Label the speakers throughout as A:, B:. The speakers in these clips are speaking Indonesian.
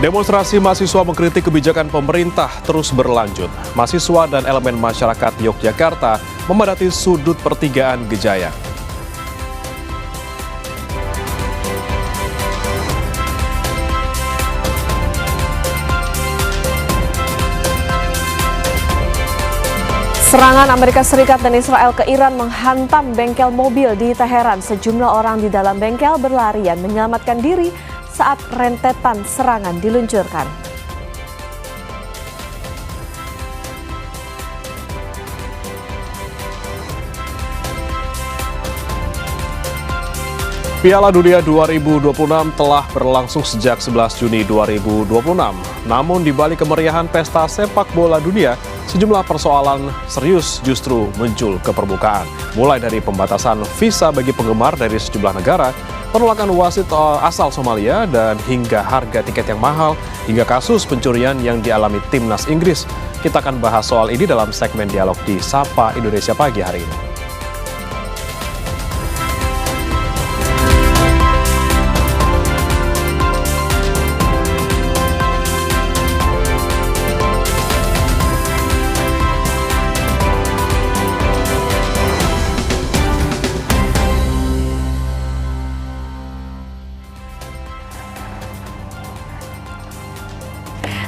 A: Demonstrasi mahasiswa mengkritik kebijakan pemerintah terus berlanjut. Mahasiswa dan elemen masyarakat Yogyakarta memadati sudut pertigaan Gejaya.
B: Serangan Amerika Serikat dan Israel ke Iran menghantam bengkel mobil di Teheran. Sejumlah orang di dalam bengkel berlarian menyelamatkan diri saat rentetan serangan diluncurkan.
A: Piala Dunia 2026 telah berlangsung sejak 11 Juni 2026. Namun di balik kemeriahan pesta sepak bola dunia, sejumlah persoalan serius justru muncul ke permukaan. Mulai dari pembatasan visa bagi penggemar dari sejumlah negara, penolakan wasit asal Somalia, dan hingga harga tiket yang mahal, hingga kasus pencurian yang dialami timnas Inggris. Kita akan bahas soal ini dalam segmen dialog di Sapa Indonesia Pagi hari ini.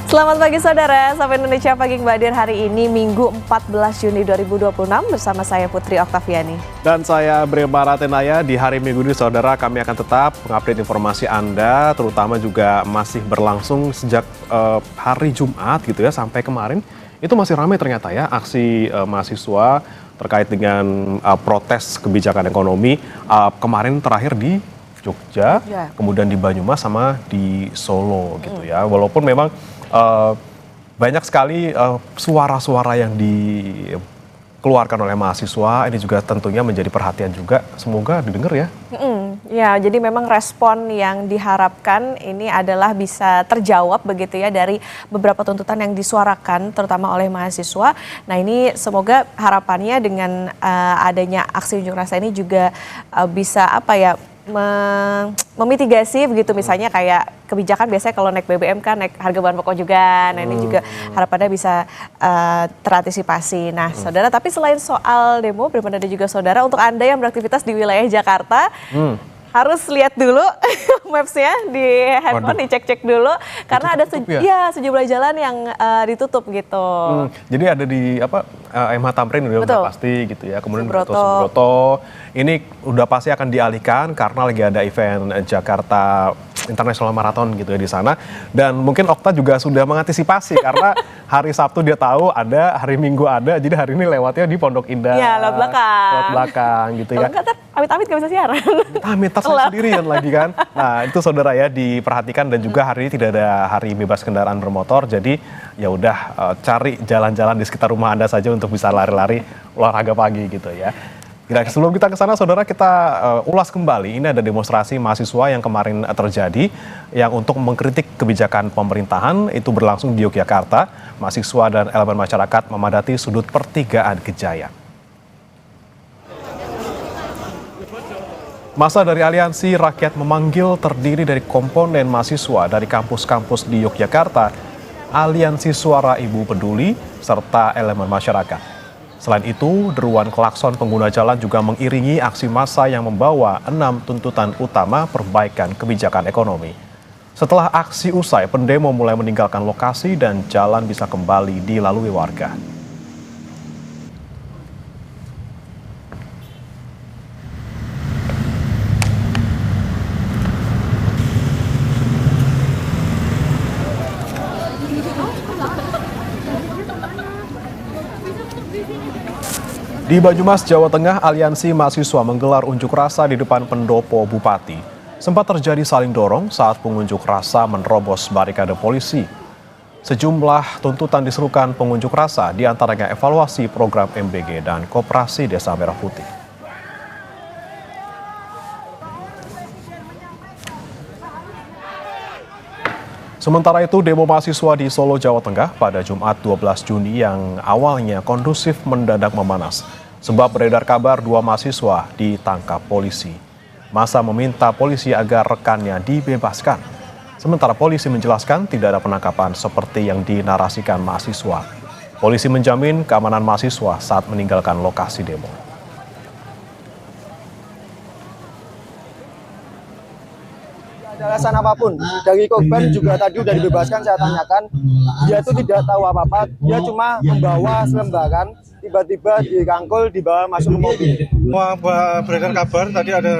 B: Selamat pagi saudara, Sapa Indonesia Pagi kembali hari ini Minggu 14 Juni 2026 bersama saya Putri Oktaviani.
A: Dan saya Brema Ratenaya. Di hari Minggu ini saudara, kami akan tetap mengupdate informasi Anda, terutama juga masih berlangsung sejak hari Jumat gitu ya, sampai kemarin. Itu masih ramai ternyata ya aksi mahasiswa terkait dengan protes kebijakan ekonomi. Kemarin terakhir di Jogja, kemudian di Banyumas sama di Solo gitu ya. Walaupun memang banyak sekali suara-suara yang dikeluarkan oleh mahasiswa, ini juga tentunya menjadi perhatian juga, semoga didengar ya.
B: Ya, jadi memang respon yang diharapkan ini adalah bisa terjawab begitu ya dari beberapa tuntutan yang disuarakan terutama oleh mahasiswa. Nah ini semoga harapannya dengan adanya aksi unjuk rasa ini juga bisa memitigasi begitu, misalnya kayak kebijakan biasanya kalau naik BBM kan naik harga bahan pokok juga. Nah ini juga harapannya bisa terantisipasi. Nah saudara, tapi selain soal demo, Brima dan juga saudara, untuk Anda yang beraktivitas di wilayah Jakarta harus lihat dulu maps-nya di handphone, dicek-cek dulu karena ada sejumlah jalan yang ditutup gitu.
A: Jadi ada di MH Tamrin udah pasti gitu ya. Kemudian
B: Subroto.
A: Subroto ini udah pasti akan dialihkan karena lagi ada event Jakarta International Marathon gitu ya di sana. Dan mungkin Okta juga sudah mengantisipasi karena hari Sabtu dia tahu ada, hari Minggu ada, jadi hari ini lewatnya di Pondok Indah.
B: Iya, lewat belakang.
A: Lewat belakang gitu ya.
B: Kalau enggak, amit-amit gak bisa siaran.
A: Amit, saya sendirian lagi kan. Nah itu saudara ya, diperhatikan. Dan juga hari ini tidak ada hari bebas kendaraan bermotor, jadi ya udah cari jalan-jalan di sekitar rumah Anda saja untuk bisa lari-lari olahraga pagi gitu ya. Sebelum kita ke sana, saudara, kita ulas kembali. Ini ada demonstrasi mahasiswa yang kemarin terjadi, yang untuk mengkritik kebijakan pemerintahan itu berlangsung di Yogyakarta. Mahasiswa dan elemen masyarakat memadati sudut pertigaan Gejaya. Masa dari Aliansi Rakyat Memanggil terdiri dari komponen mahasiswa dari kampus-kampus di Yogyakarta, Aliansi Suara Ibu Peduli, serta elemen masyarakat. Selain itu, deruan klakson pengguna jalan juga mengiringi aksi massa yang membawa 6 tuntutan utama perbaikan kebijakan ekonomi. Setelah aksi usai, pendemo mulai meninggalkan lokasi dan jalan bisa kembali dilalui warga. Di Banyumas, Jawa Tengah, Aliansi Mahasiswa menggelar unjuk rasa di depan pendopo Bupati. Sempat terjadi saling dorong saat pengunjuk rasa menerobos barikade polisi. Sejumlah tuntutan diserukan pengunjuk rasa, diantaranya evaluasi program MBG dan Koperasi Desa Merah Putih. Sementara itu, demo mahasiswa di Solo, Jawa Tengah pada Jumat 12 Juni yang awalnya kondusif mendadak memanas. Sebab beredar kabar 2 mahasiswa ditangkap polisi. Massa meminta polisi agar rekannya dibebaskan. Sementara polisi menjelaskan tidak ada penangkapan seperti yang dinarasikan mahasiswa. Polisi menjamin keamanan mahasiswa saat meninggalkan lokasi demo.
C: Ada alasan apapun dari korban juga tadi sudah dibebaskan, saya tanyakan dia itu tidak tahu apa-apa, dia cuma membawa selembaran, tiba-tiba dirangkul dibawa masuk ke mobil.
D: Beredar kabar tadi ada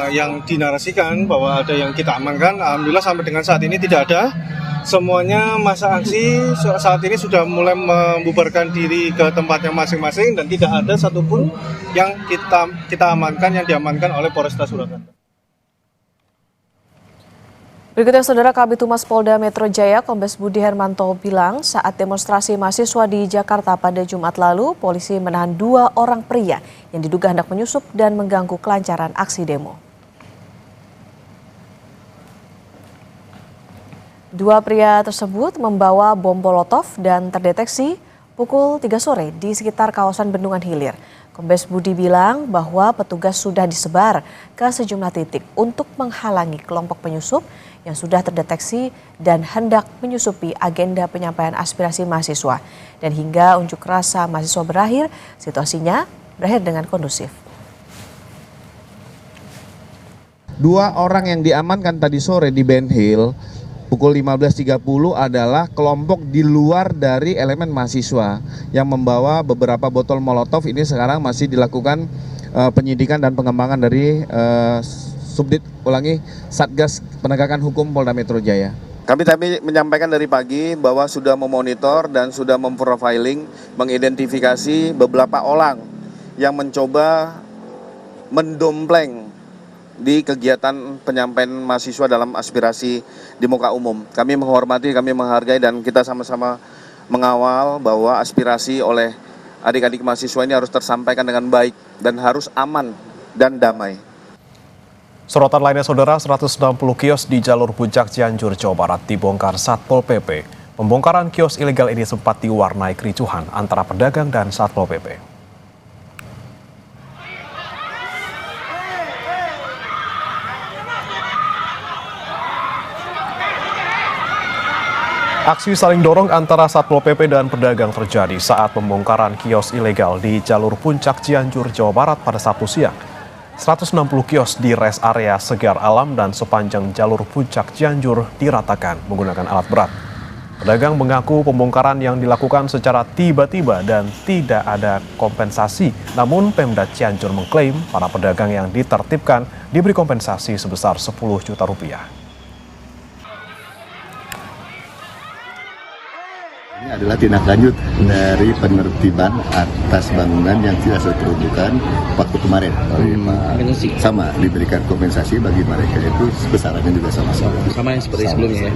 D: yang dinarasikan bahwa ada yang kita amankan. Alhamdulillah sampai dengan saat ini tidak ada. Semuanya masa aksi saat ini sudah mulai membubarkan diri ke tempatnya masing-masing dan tidak ada satupun yang kita amankan yang diamankan oleh Polresta Surakarta.
B: Berikutnya, Saudara, Kabid Humas Polda Metro Jaya Kombes Budi Hermanto bilang saat demonstrasi mahasiswa di Jakarta pada Jumat lalu, polisi menahan 2 orang pria yang diduga hendak menyusup dan mengganggu kelancaran aksi demo. 2 pria tersebut membawa bom molotov dan terdeteksi pukul 3 sore di sekitar kawasan Bendungan Hilir. Kombes Budi bilang bahwa petugas sudah disebar ke sejumlah titik untuk menghalangi kelompok penyusup yang sudah terdeteksi dan hendak menyusupi agenda penyampaian aspirasi mahasiswa. Dan hingga unjuk rasa mahasiswa berakhir, situasinya berakhir dengan kondusif.
E: 2 orang yang diamankan tadi sore di Ben Hill pukul 15.30 adalah kelompok di luar dari elemen mahasiswa yang membawa beberapa botol molotov. Ini sekarang masih dilakukan penyidikan dan pengembangan dari Satgas Penegakan Hukum Polda Metro Jaya. Kami menyampaikan dari pagi bahwa sudah memonitor dan sudah memprofiling, mengidentifikasi beberapa orang yang mencoba mendompleng di kegiatan penyampaian mahasiswa dalam aspirasi di muka umum. Kami menghormati, kami menghargai, dan kita sama-sama mengawal bahwa aspirasi oleh adik-adik mahasiswa ini harus tersampaikan dengan baik dan harus aman dan damai.
A: Sorotan lainnya, Saudara, 160 kios di jalur Puncak Cianjur, Jawa Barat dibongkar Satpol PP. Pembongkaran kios ilegal ini sempat diwarnai kericuhan antara pedagang dan Satpol PP. Aksi saling dorong antara Satpol PP dan pedagang terjadi saat pembongkaran kios ilegal di jalur Puncak Cianjur, Jawa Barat pada Sabtu siang. 160 kios di rest area Segar Alam dan sepanjang jalur Puncak Cianjur diratakan menggunakan alat berat. Pedagang mengaku pembongkaran yang dilakukan secara tiba-tiba dan tidak ada kompensasi. Namun Pemda Cianjur mengklaim para pedagang yang ditertibkan diberi kompensasi sebesar 10 juta rupiah.
F: Ini adalah tindak lanjut dari penertiban atas bangunan yang tidak sesuai peruntukan waktu kemarin. Sama diberikan kompensasi bagi mereka itu besarannya juga sama yang seperti sebelumnya.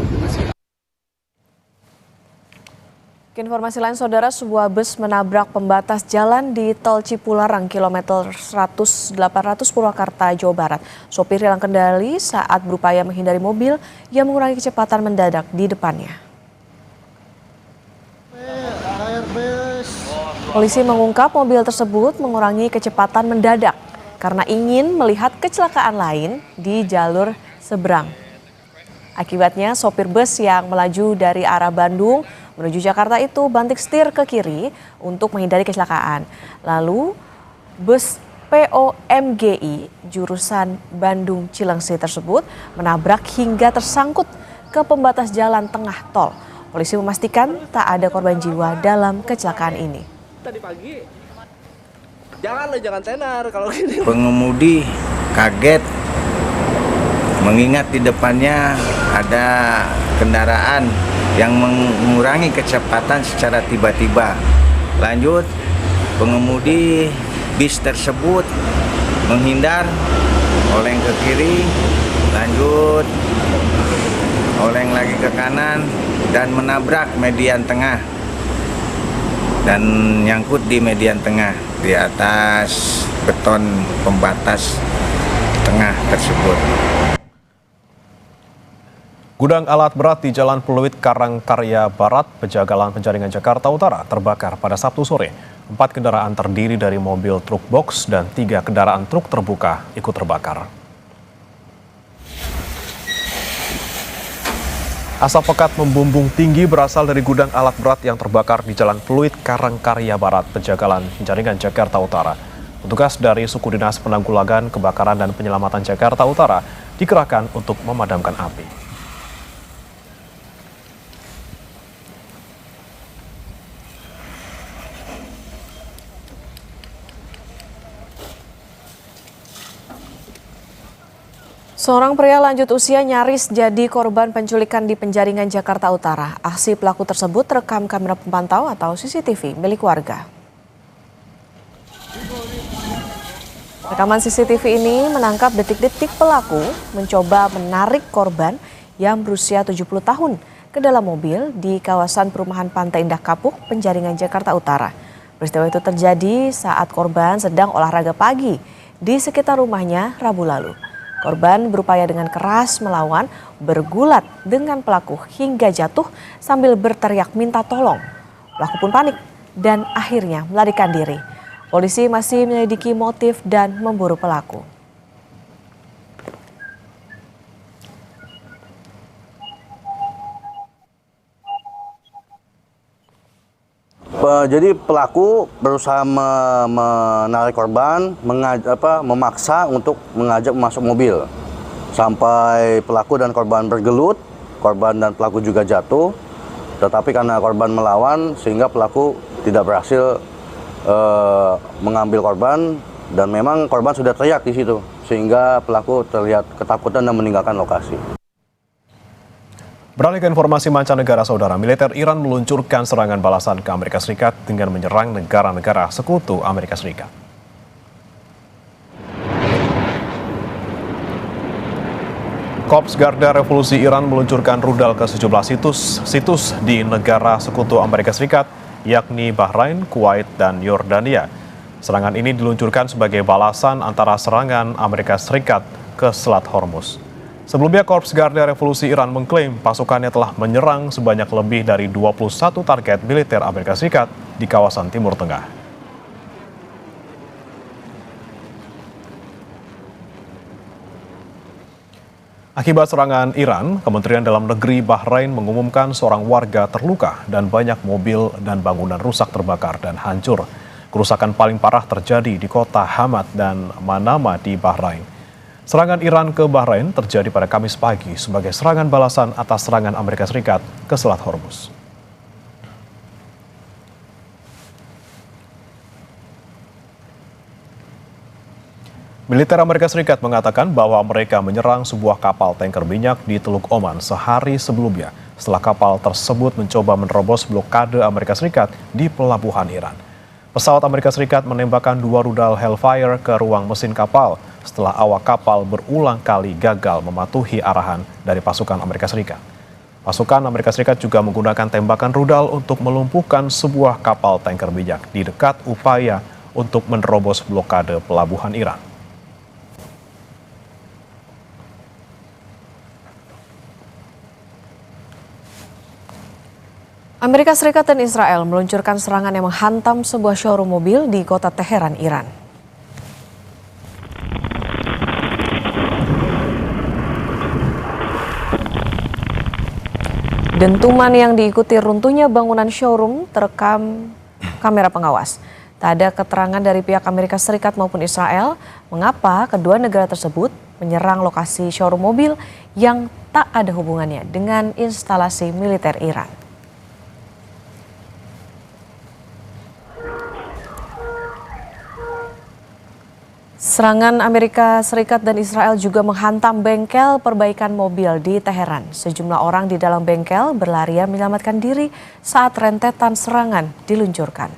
B: Informasi lain, Saudara, sebuah bus menabrak pembatas jalan di Tol Cipularang kilometer 100-800 Purwakarta, Jawa Barat. Sopir hilang kendali saat berupaya menghindari mobil yang mengurangi kecepatan mendadak di depannya. Polisi mengungkap mobil tersebut mengurangi kecepatan mendadak karena ingin melihat kecelakaan lain di jalur seberang. Akibatnya sopir bus yang melaju dari arah Bandung menuju Jakarta itu banting setir ke kiri untuk menghindari kecelakaan. Lalu bus POMGI jurusan Bandung Cilengsi tersebut menabrak hingga tersangkut ke pembatas jalan tengah tol. Polisi memastikan tak ada korban jiwa dalam kecelakaan ini.
G: Tadi pagi, jangan tenar kalau gini.
H: Pengemudi kaget mengingat di depannya ada kendaraan yang mengurangi kecepatan secara tiba-tiba. Lanjut, pengemudi bis tersebut menghindar, oleng ke kiri, lanjut oleng lagi ke kanan dan menabrak median tengah. Dan nyangkut di median tengah di atas beton pembatas tengah tersebut.
A: Gudang alat berat di Jalan Pluit Karangkarya Barat, Pejagalan Penjaringan Jakarta Utara terbakar pada Sabtu sore. 4 kendaraan terdiri dari mobil truk box dan 3 kendaraan truk terbuka ikut terbakar. Asap pekat membumbung tinggi berasal dari gudang alat berat yang terbakar di Jalan Pluit, Karangkarya Barat, Pejagalan, Penjaringan, Jakarta Utara. Petugas dari Suku Dinas Penanggulangan Kebakaran dan Penyelamatan Jakarta Utara dikerahkan untuk memadamkan api.
B: Seorang pria lanjut usia nyaris jadi korban penculikan di Penjaringan, Jakarta Utara. Aksi pelaku tersebut terekam kamera pemantau atau CCTV milik warga. Rekaman CCTV ini menangkap detik-detik pelaku mencoba menarik korban yang berusia 70 tahun ke dalam mobil di kawasan perumahan Pantai Indah Kapuk, Penjaringan, Jakarta Utara. Peristiwa itu terjadi saat korban sedang olahraga pagi di sekitar rumahnya Rabu lalu. Korban berupaya dengan keras melawan, bergulat dengan pelaku hingga jatuh sambil berteriak minta tolong. Pelaku pun panik dan akhirnya melarikan diri. Polisi masih menyelidiki motif dan memburu pelaku.
I: Jadi pelaku berusaha menarik korban, memaksa untuk mengajak masuk mobil. Sampai pelaku dan korban bergelut, korban dan pelaku juga jatuh. Tetapi karena korban melawan sehingga pelaku tidak berhasil mengambil korban dan memang korban sudah teriak di situ sehingga pelaku terlihat ketakutan dan meninggalkan lokasi.
A: Beralih ke informasi mancanegara, saudara, militer Iran meluncurkan serangan balasan ke Amerika Serikat dengan menyerang negara-negara sekutu Amerika Serikat. Korps Garda Revolusi Iran meluncurkan rudal ke sejumlah situs di negara sekutu Amerika Serikat, yakni Bahrain, Kuwait, dan Yordania. Serangan ini diluncurkan sebagai balasan antara serangan Amerika Serikat ke Selat Hormuz. Sebelumnya, Korps Garda Revolusi Iran mengklaim pasukannya telah menyerang sebanyak lebih dari 21 target militer Amerika Serikat di kawasan Timur Tengah. Akibat serangan Iran, Kementerian Dalam Negeri Bahrain mengumumkan seorang warga terluka dan banyak mobil dan bangunan rusak terbakar dan hancur. Kerusakan paling parah terjadi di kota Hamad dan Manama di Bahrain. Serangan Iran ke Bahrain terjadi pada Kamis pagi sebagai serangan balasan atas serangan Amerika Serikat ke Selat Hormuz. Militer Amerika Serikat mengatakan bahwa mereka menyerang sebuah kapal tanker minyak di Teluk Oman sehari sebelumnya setelah kapal tersebut mencoba menerobos blokade Amerika Serikat di pelabuhan Iran. Pesawat Amerika Serikat menembakkan 2 rudal Hellfire ke ruang mesin kapal setelah awak kapal berulang kali gagal mematuhi arahan dari pasukan Amerika Serikat. Pasukan Amerika Serikat juga menggunakan tembakan rudal untuk melumpuhkan sebuah kapal tanker minyak di dekat upaya untuk menerobos blokade pelabuhan Iran.
B: Amerika Serikat dan Israel meluncurkan serangan yang menghantam sebuah showroom mobil di kota Teheran, Iran. Dentuman yang diikuti runtuhnya bangunan showroom terekam kamera pengawas. Tak ada keterangan dari pihak Amerika Serikat maupun Israel mengapa kedua negara tersebut menyerang lokasi showroom mobil yang tak ada hubungannya dengan instalasi militer Iran. Serangan Amerika Serikat dan Israel juga menghantam bengkel perbaikan mobil di Teheran. Sejumlah orang di dalam bengkel berlarian menyelamatkan diri saat rentetan serangan diluncurkan.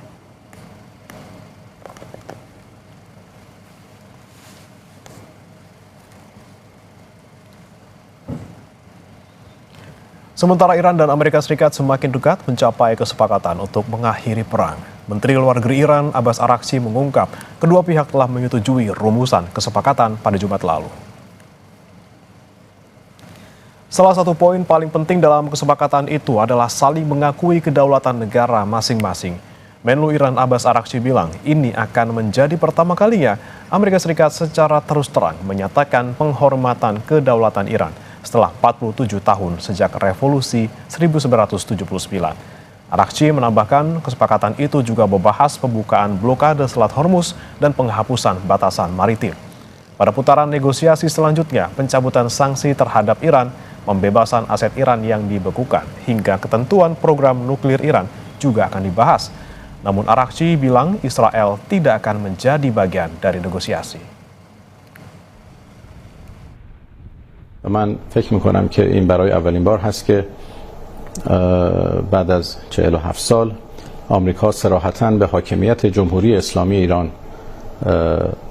A: Sementara Iran dan Amerika Serikat semakin dekat mencapai kesepakatan untuk mengakhiri perang. Menteri Luar Negeri Iran Abbas Araghchi mengungkap kedua pihak telah menyetujui rumusan kesepakatan pada Jumat lalu. Salah satu poin paling penting dalam kesepakatan itu adalah saling mengakui kedaulatan negara masing-masing. Menlu Iran Abbas Araghchi bilang ini akan menjadi pertama kalinya Amerika Serikat secara terus terang menyatakan penghormatan kedaulatan Iran setelah 47 tahun sejak revolusi 1979. Arakchi menambahkan kesepakatan itu juga membahas pembukaan blokade Selat Hormuz dan penghapusan batasan maritim. Pada putaran negosiasi selanjutnya, pencabutan sanksi terhadap Iran, pembebasan aset Iran yang dibekukan, hingga ketentuan program nuklir Iran juga akan dibahas. Namun Arakchi bilang Israel tidak akan menjadi bagian dari negosiasi.
J: من فکر میکنم که این برای اولین بار هست که بعد از 47 سال آمریکا صراحتاً به حاکمیت جمهوری اسلامی ایران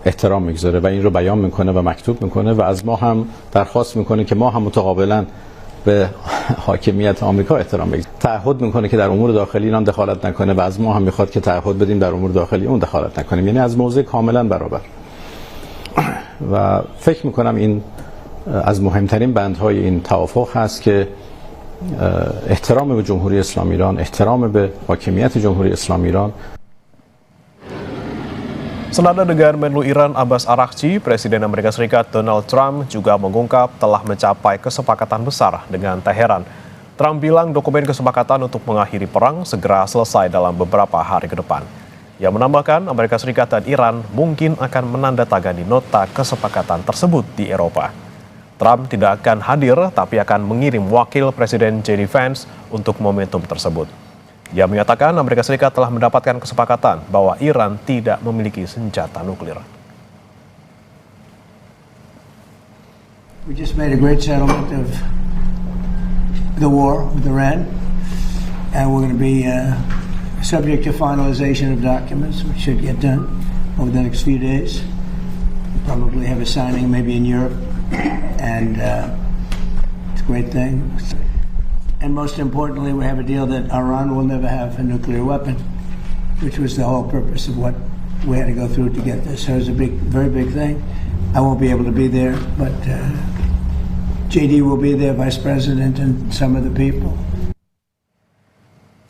J: احترام میگذاره و این رو بیان میکنه و مکتوب میکنه و از ما هم درخواست میکنه که ما هم متقابلاً به حاکمیت آمریکا احترام بگذاریم. تعهد میکنه که در امور داخلی ایران دخالت نکنه و از ما هم میخواد که تعهد بدیم در امور داخلی اون دخالت نکنیم، یعنی از موضع کاملا برابر. و فکر میکنم این از مهمترین بندهای این توافق هست که احترام به جمهوری اسلامی ایران، احترام به حاکمیت جمهوری اسلامی ایران.
A: Senada dengan Menlu Iran Abbas Arakchi, Presiden Amerika Serikat Donald Trump juga mengungkap telah mencapai kesepakatan besar dengan Teheran. Trump bilang dokumen kesepakatan untuk mengakhiri perang segera selesai dalam beberapa hari ke depan. Ia menambahkan Amerika Serikat dan Iran mungkin akan menandatangani nota kesepakatan tersebut di Eropa. Trump tidak akan hadir tapi akan mengirim wakil Presiden J.D. Vance untuk momentum tersebut. Ia menyatakan Amerika Serikat telah mendapatkan kesepakatan bahwa Iran tidak memiliki senjata nuklir.
K: We just made a great settlement of the war with Iran, and we're going to be subject to finalization of documents, which should get done over the next few days. We'll probably have a signing maybe in Europe, and it's a great thing. And most importantly, we have a deal that Iran will never have a nuclear weapon, which was the whole purpose of what we had to go through to get this. So it's a big, very big thing. I won't be able to be there, but JD will be there, Vice President, and some of the people.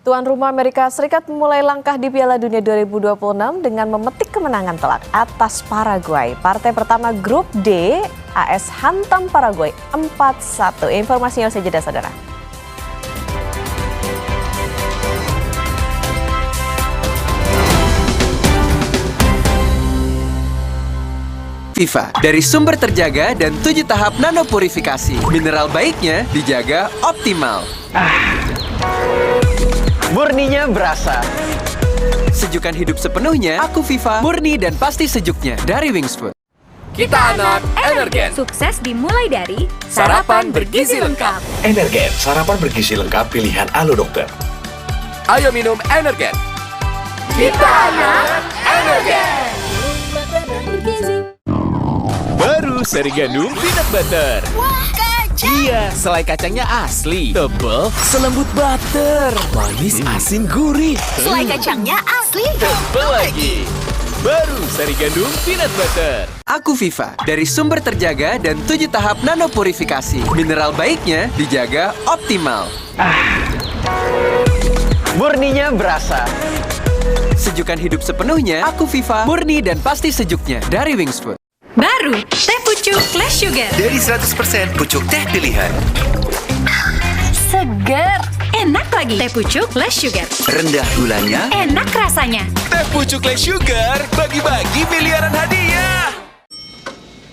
B: Tuan rumah Amerika Serikat memulai langkah di Piala Dunia 2026 dengan memetik kemenangan telak atas Paraguay. Partai pertama Grup D, AS hantam Paraguay 4-1. Informasinya usai jeda, saudara.
L: Viva, dari sumber terjaga dan 7 tahap nanopurifikasi. Mineral baiknya dijaga optimal. Murninya berasa. Sejukan hidup sepenuhnya, Aku Viva, murni dan pasti sejuknya dari Wings Food.
M: Kita anak Energen. Sukses dimulai dari sarapan bergizi lengkap.
N: Energen, sarapan bergizi lengkap pilihan Alo Dokter.
M: Ayo minum Energen. Kita anak Energen.
O: Baru seri gandum peanut butter.
M: Wah, kacang.
O: Iya, selai kacangnya asli. Tebal, selembut butter. Manis, asin, gurih.
M: Selai kacangnya asli.
O: Tebal lagi. Baru seri gandum peanut butter.
L: Aku Viva, dari sumber terjaga dan 7 tahap nanopurifikasi. Mineral baiknya dijaga optimal. Murninya berasa. Sejukan hidup sepenuhnya, Aku Viva, murni dan pasti sejuknya dari Wings Food.
M: Baru, teh pucuk Flash Sugar.
N: Dari 100% pucuk teh pilihan.
M: Seger. Enak lagi. Teh pucuk Flash Sugar.
N: Rendah gulanya.
M: Enak rasanya.
O: Teh pucuk Flash Sugar, bagi-bagi miliaran hadiah.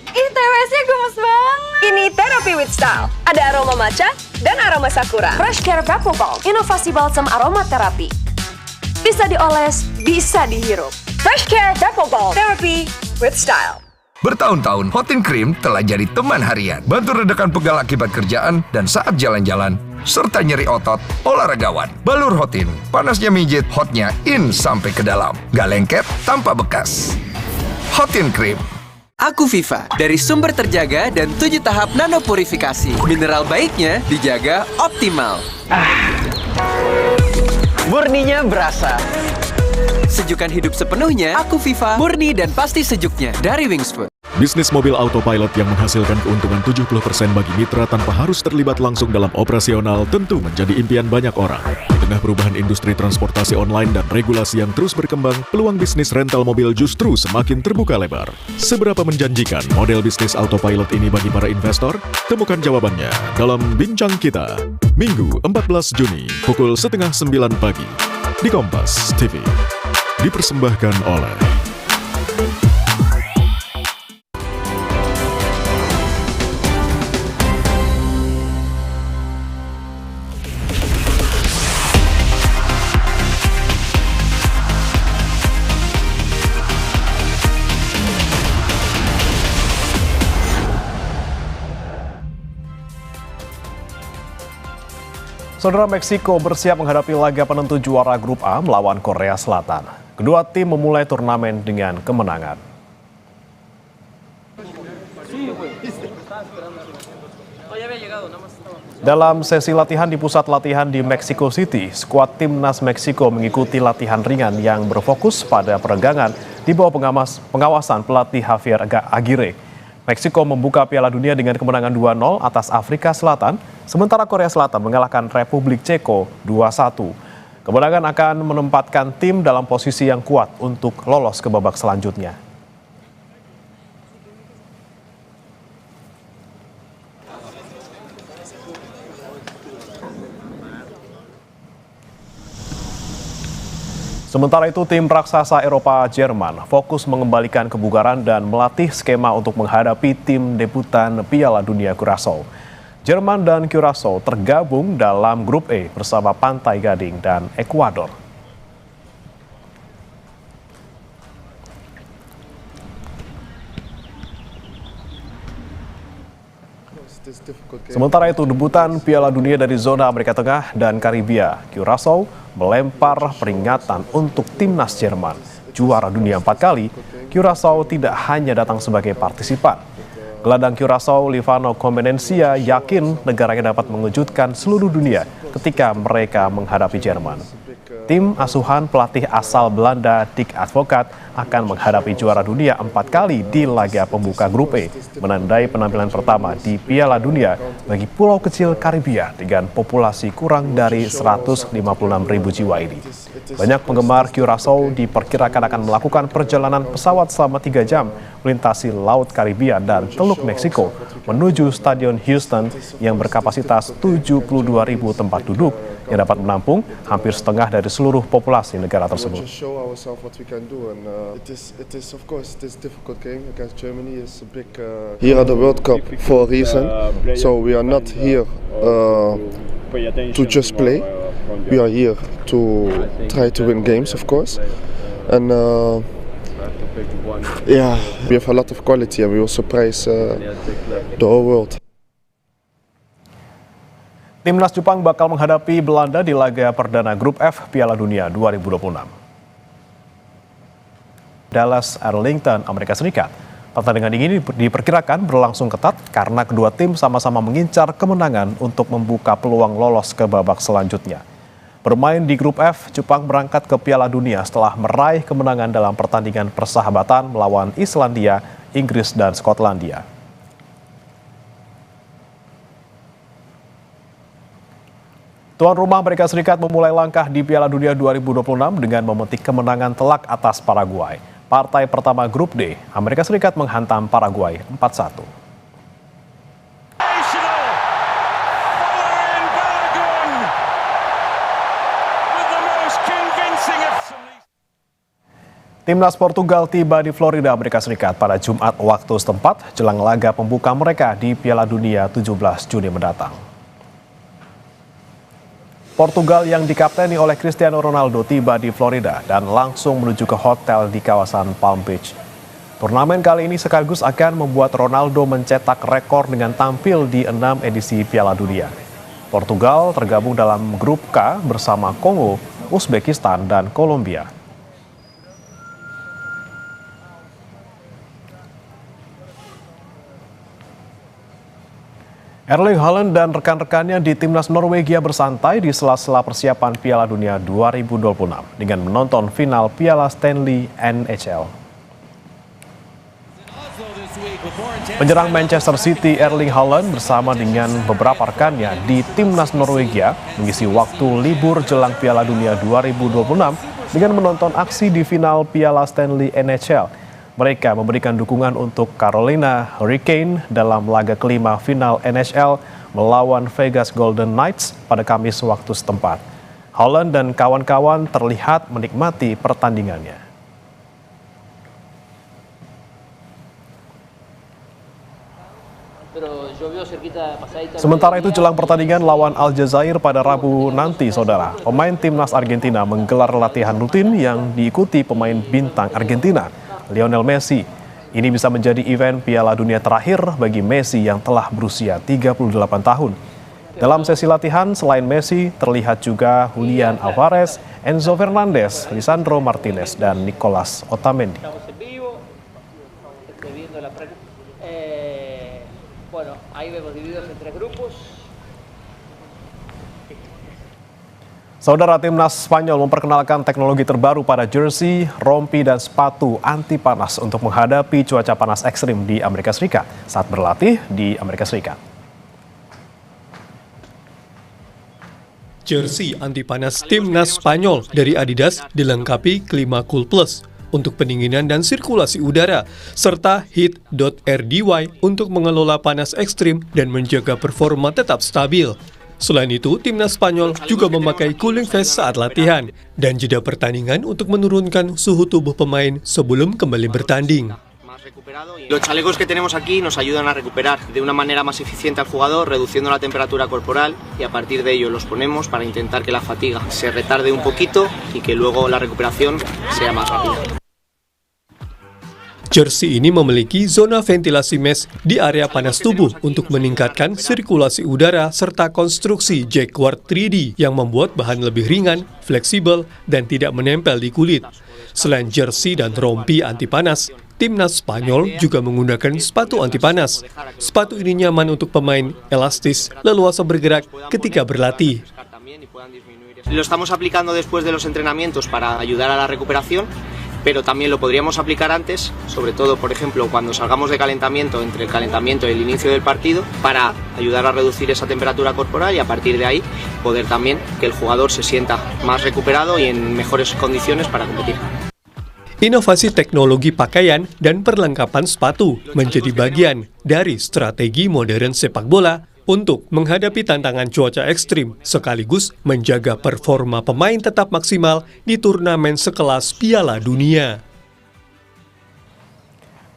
P: Ih, TWS-nya gemes banget. Ini Therapy with Style. Ada aroma matcha dan aroma sakura. Fresh Care Pepper Balm, inovasi balsam aroma terapi. Bisa dioles, bisa dihirup. Fresh Care Pepper Balm, Therapy with Style.
Q: Bertahun-tahun, Hotin Cream telah jadi teman harian. Bantu redakan pegal akibat kerjaan dan saat jalan-jalan, serta nyeri otot olahragawan. Balur Hotin, panasnya mijit, hotnya in sampai ke dalam. Gak lengket, tanpa bekas. Hotin Cream.
L: Aku Viva, dari sumber terjaga dan 7 tahap nanopurifikasi. Mineral baiknya dijaga optimal. Murninya berasa. Sejukan hidup sepenuhnya, Aku Viva, murni dan pasti sejuknya dari Wings Food.
R: Bisnis mobil autopilot yang menghasilkan keuntungan 70% bagi mitra tanpa harus terlibat langsung dalam operasional tentu menjadi impian banyak orang. Dengan tengah perubahan industri transportasi online dan regulasi yang terus berkembang, peluang bisnis rental mobil justru semakin terbuka lebar. Seberapa menjanjikan model bisnis autopilot ini bagi para investor? Temukan jawabannya dalam Bincang Kita, Minggu 14 Juni, pukul 8:30 pagi, di Kompas TV. Dipersembahkan oleh
A: Saudara, Meksiko bersiap menghadapi laga penentu juara Grup A melawan Korea Selatan. Kedua tim memulai turnamen dengan kemenangan. Dalam sesi latihan di pusat latihan di Mexico City, skuad timnas Meksiko mengikuti latihan ringan yang berfokus pada peregangan di bawah pengawasan pelatih Javier Aguirre. Meksiko membuka Piala Dunia dengan kemenangan 2-0 atas Afrika Selatan, sementara Korea Selatan mengalahkan Republik Ceko 2-1. Kemenangan akan menempatkan tim dalam posisi yang kuat untuk lolos ke babak selanjutnya. Sementara itu, tim raksasa Eropa Jerman fokus mengembalikan kebugaran dan melatih skema untuk menghadapi tim debutan Piala Dunia Curaçao. Jerman dan Curaçao tergabung dalam grup E bersama Pantai Gading dan Ekuador. Sementara itu, debutan Piala Dunia dari zona Amerika Tengah dan Karibia, Curaçao melempar peringatan untuk timnas Jerman. Juara dunia 4 kali, Curaçao tidak hanya datang sebagai partisipan. Gelandang Curaçao, Livano Comenencia, yakin negaranya dapat mengejutkan seluruh dunia ketika mereka menghadapi Jerman. Tim asuhan pelatih asal Belanda Dick Advocaat akan menghadapi juara dunia 4 kali di laga pembuka grup E, menandai penampilan pertama di Piala Dunia bagi pulau kecil Karibia dengan populasi kurang dari 156.000 jiwa ini. Banyak penggemar Curaçao diperkirakan akan melakukan perjalanan pesawat selama 3 jam melintasi Laut Karibia dan Teluk Meksiko menuju Stadion Houston yang berkapasitas 72.000 tempat duduk yang dapat menampung hampir setengah dari seluruh populasi negara tersebut.
S: Here at the World Cup for a reason, so we are not here to just play. We are here to try to win games, of course, and yeah, we have a lot of quality and we will surprise the whole world.
A: Timnas Jepang bakal menghadapi Belanda di laga perdana Grup F Piala Dunia 2026. Dallas Arlington, Amerika Serikat. Pertandingan ini diperkirakan berlangsung ketat karena kedua tim sama-sama mengincar kemenangan untuk membuka peluang lolos ke babak selanjutnya. Bermain di Grup F, Jepang berangkat ke Piala Dunia setelah meraih kemenangan dalam pertandingan persahabatan melawan Islandia, Inggris, dan Skotlandia. Tuan rumah Amerika Serikat memulai langkah di Piala Dunia 2026 dengan memetik kemenangan telak atas Paraguay. Partai pertama Grup D, Amerika Serikat menghantam Paraguay 4-1. Timnas Portugal tiba di Florida, Amerika Serikat pada Jumat waktu setempat jelang laga pembuka mereka di Piala Dunia 17 Juni mendatang. Portugal yang dikapteni oleh Cristiano Ronaldo tiba di Florida dan langsung menuju ke hotel di kawasan Palm Beach. Turnamen kali ini sekaligus akan membuat Ronaldo mencetak rekor dengan tampil di 6 edisi Piala Dunia. Portugal tergabung dalam grup K bersama Kongo, Uzbekistan, dan Kolombia. Erling Haaland dan rekan-rekannya di timnas Norwegia bersantai di sela-sela persiapan Piala Dunia 2026 dengan menonton final Piala Stanley NHL. Penyerang Manchester City Erling Haaland bersama dengan beberapa rekannya di timnas Norwegia mengisi waktu libur jelang Piala Dunia 2026 dengan menonton aksi di final Piala Stanley NHL. Mereka memberikan dukungan untuk Carolina Hurricane dalam laga kelima final NHL melawan Vegas Golden Knights pada Kamis waktu setempat. Haaland dan kawan-kawan terlihat menikmati pertandingannya. Sementara itu jelang pertandingan lawan Aljazair pada Rabu nanti, saudara, pemain timnas Argentina menggelar latihan rutin yang diikuti pemain bintang Argentina, Lionel Messi. Ini bisa menjadi event Piala Dunia terakhir bagi Messi yang telah berusia 38 tahun. Dalam sesi latihan, selain Messi, terlihat juga Julian Alvarez, Enzo Fernandez, Lisandro Martinez, dan Nicolas Otamendi. Saudara, timnas Spanyol memperkenalkan teknologi terbaru pada jersey, rompi, dan sepatu anti panas untuk menghadapi cuaca panas ekstrim di Amerika Serikat saat berlatih di Amerika Serikat.
T: Jersey anti panas timnas Spanyol dari Adidas dilengkapi klima Cool Plus untuk pendinginan dan sirkulasi udara, serta Heat.RDY untuk mengelola panas ekstrim dan menjaga performa tetap stabil. Selain itu, timnas Spanyol juga memakai cooling vest saat latihan dan jeda pertandingan untuk menurunkan suhu tubuh pemain sebelum kembali bertanding.
U: Los chalecos que tenemos aquí nos ayudan a recuperar de una manera más eficiente al jugador, reduciendo la temperatura corporal, y a partir de ello los ponemos para intentar que la fatiga se retarde un poquito y que luego la recuperación sea más rápida.
T: Jersey ini memiliki zona ventilasi mesh di area panas tubuh untuk meningkatkan sirkulasi udara serta konstruksi jacquard 3D yang membuat bahan lebih ringan, fleksibel, dan tidak menempel di kulit. Selain jersey dan rompi anti panas, timnas Spanyol juga menggunakan sepatu anti panas. Sepatu ini nyaman untuk pemain, elastis, leluasa bergerak ketika berlatih.
U: Lo estamos aplicando después de los entrenamientos para ayudar a la recuperación, pero también lo podríamos aplicar antes, sobre todo, por ejemplo, cuando salgamos de calentamiento, entre el calentamiento y el inicio del partido, para ayudar a reducir esa temperatura corporal y a partir de ahí poder también que el jugador se sienta más recuperado y en mejores condiciones para competir.
T: Inovasi teknologi pakaian dan perlengkapan sepatu menjadi bagian dari strategi modern sepak bola untuk menghadapi tantangan cuaca ekstrim sekaligus menjaga performa pemain tetap maksimal di turnamen sekelas Piala Dunia.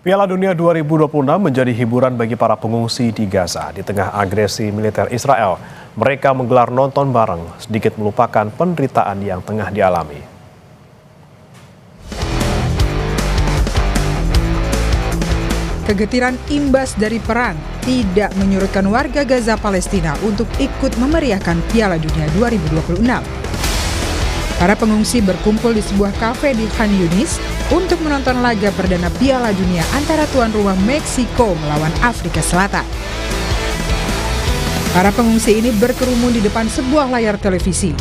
A: Piala Dunia 2026 menjadi hiburan bagi para pengungsi di Gaza di tengah agresi militer Israel. Mereka menggelar nonton bareng, sedikit melupakan penderitaan yang tengah dialami.
V: Kegetiran imbas dari perang tidak menyurutkan warga Gaza Palestina untuk ikut memeriahkan Piala Dunia 2026. Para pengungsi berkumpul di sebuah kafe di Khan Yunis untuk menonton laga perdana Piala Dunia antara tuan rumah Meksiko melawan Afrika Selatan. Para pengungsi ini berkerumun di depan sebuah layar televisi.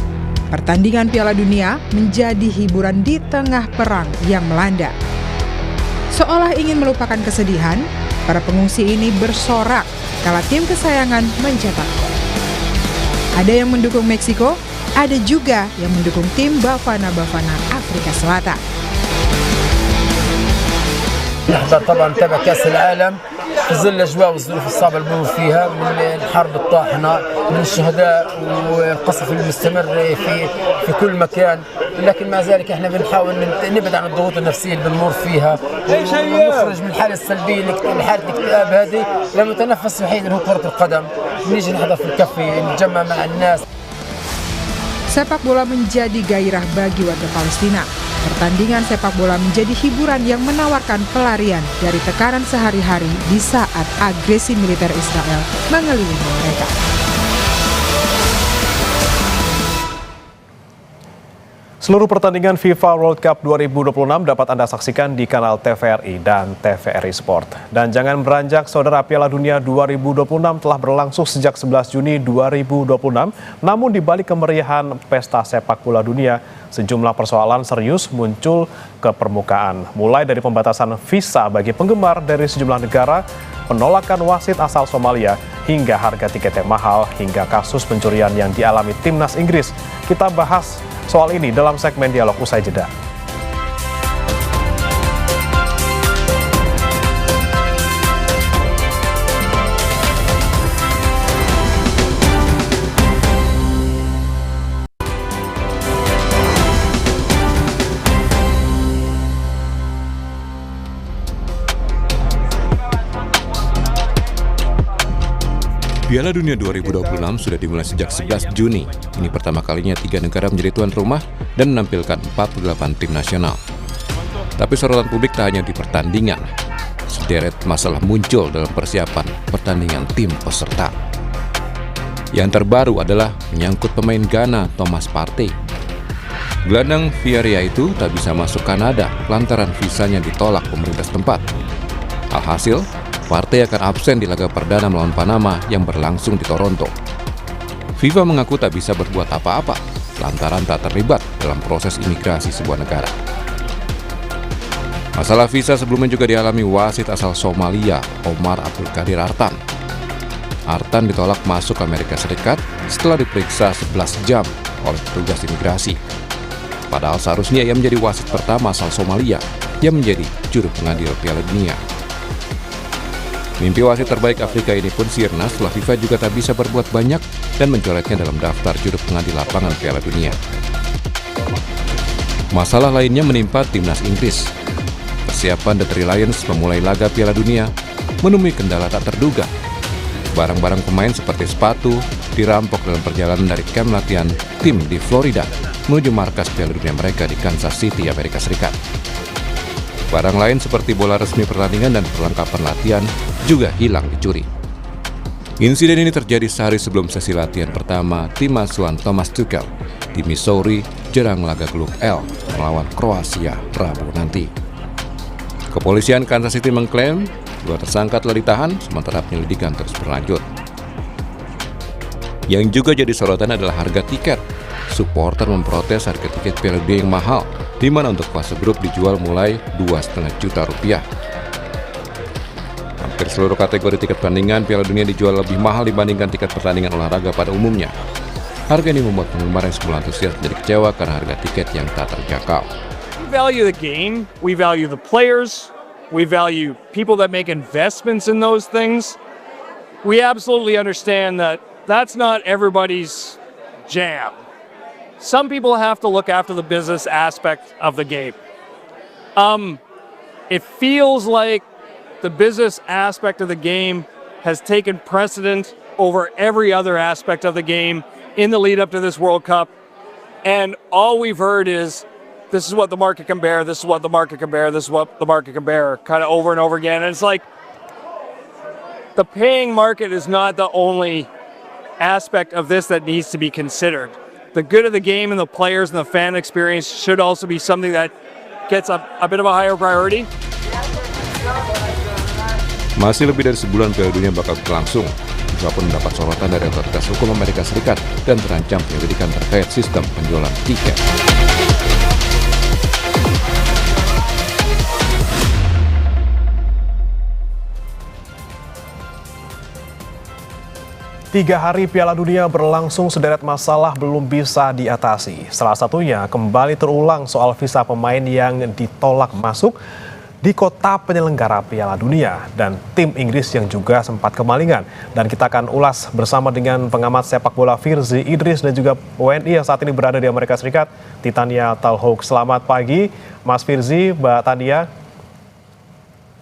V: Pertandingan Piala Dunia menjadi hiburan di tengah perang yang melanda. Seolah ingin melupakan kesedihan, para pengungsi ini bersorak kala tim kesayangan mencetak gol. Ada yang mendukung Meksiko, ada juga yang mendukung tim Bafana Afrika Selatan.
W: نحضر طبعا نتابع كأس العالم في ظل الأجواء والظروف الصعبة اللي بنمر فيها من الحرب الطاحنة من الشهداء والقصف المستمر في كل مكان، لكن مع ذلك احنا بنحاول نبعد عن الضغوط النفسية اللي بنمر فيها ونخرج من الحالة السلبية حالة الاكتئاب هذه لمتنفس وحيد اللي هو كرة القدم. نيجي نحضر في الكافيه نتجمع مع الناس.
V: Sepak bola menjadi gairah bagi warga Palestina. Pertandingan sepak bola menjadi hiburan yang menawarkan pelarian dari tekanan sehari-hari di saat agresi militer Israel mengelilingi mereka.
A: Seluruh pertandingan FIFA World Cup 2026 dapat Anda saksikan di kanal TVRI dan TVRI Sport. Dan jangan beranjak, saudara, Piala Dunia 2026 telah berlangsung sejak 11 Juni 2026. Namun di balik kemeriahan pesta sepak bola dunia, sejumlah persoalan serius muncul ke permukaan. Mulai dari pembatasan visa bagi penggemar dari sejumlah negara, penolakan wasit asal Somalia, hingga harga tiket yang mahal, hingga kasus pencurian yang dialami timnas Inggris. Kita bahas soal ini dalam segmen Dialog Usai Jeda.
C: Piala Dunia 2026 sudah dimulai sejak 11 Juni. Ini pertama kalinya 3 negara menjadi tuan rumah dan menampilkan 48 tim nasional. Tapi sorotan publik tak hanya di pertandingan. Sederet masalah muncul dalam persiapan pertandingan tim peserta. Yang terbaru adalah menyangkut pemain Ghana Thomas Partey. Gelandang Villarreal itu tak bisa masuk Kanada lantaran visanya ditolak pemerintah setempat. Alhasil, Partey akan absen di laga perdana melawan Panama yang berlangsung di Toronto. FIFA mengaku tak bisa berbuat apa-apa lantaran tak terlibat dalam proses imigrasi sebuah negara. Masalah visa sebelumnya juga dialami wasit asal Somalia, Omar Abdul Qadir Artan. Artan ditolak masuk Amerika Serikat setelah diperiksa 11 jam oleh petugas imigrasi. Padahal seharusnya ia menjadi wasit pertama asal Somalia yang menjadi juru pengadil Piala Dunia. Mimpi wasit terbaik Afrika ini pun sirna setelah FIFA juga tak bisa berbuat banyak dan mencoretnya dalam daftar juru pengadil lapangan Piala Dunia. Masalah lainnya menimpa timnas Inggris. Persiapan The Three Lions memulai laga Piala Dunia menemui kendala tak terduga. Barang-barang pemain seperti sepatu dirampok dalam perjalanan dari kamp latihan tim di Florida menuju markas Piala Dunia mereka di Kansas City, Amerika Serikat. Barang lain seperti bola resmi pertandingan dan perlengkapan latihan juga hilang dicuri. Insiden ini terjadi sehari sebelum sesi latihan pertama tim asuhan Thomas Tuchel di Missouri jelang laga grup L melawan Kroasia Rabu nanti. Kepolisian Kansas City mengklaim 2 tersangka telah ditahan sementara penyelidikan terus berlanjut. Yang juga jadi sorotan adalah harga tiket. Supporter memprotes harga tiket Piala Dunia yang mahal, di mana untuk fase grup dijual mulai 2,5 juta rupiah. Hampir seluruh kategori tiket pertandingan Piala Dunia dijual lebih mahal dibandingkan tiket pertandingan olahraga pada umumnya. Harga ini membuat penggemar yang semula antusias menjadi kecewa karena harga tiket yang tak terjangkau.
D: We value the game, we value the players, we value people that make investments in those things. We absolutely understand that that's not everybody's jam. Some people have to look after the business aspect of the game. It feels like the business aspect of the game has taken precedent over every other aspect of the game in the lead up to this World Cup. And all we've heard is, this is what the market can bear, this is what the market can bear, this is what the market can bear, kind of over and over again. And it's like, the paying market is not the only aspect of this that needs to be considered. The good of the game and the players and the fan experience should also be something that gets a bit of a higher priority.
C: Masih lebih dari sebulan Piala Dunia bakal berlangsung. FIFA pun mendapat sorotan dari otoritas hukum Amerika Serikat dan terancam penyelidikan terkait sistem penjualan tiket.
A: Tiga hari Piala Dunia berlangsung, sederet masalah belum bisa diatasi. Salah satunya kembali terulang soal visa pemain yang ditolak masuk di kota penyelenggara Piala Dunia dan tim Inggris yang juga sempat kemalingan. Dan kita akan ulas bersama dengan pengamat sepak bola Firzi Idris dan juga WNI yang saat ini berada di Amerika Serikat, Titania Talhouk. Selamat pagi Mas Firzi, Mbak Tania.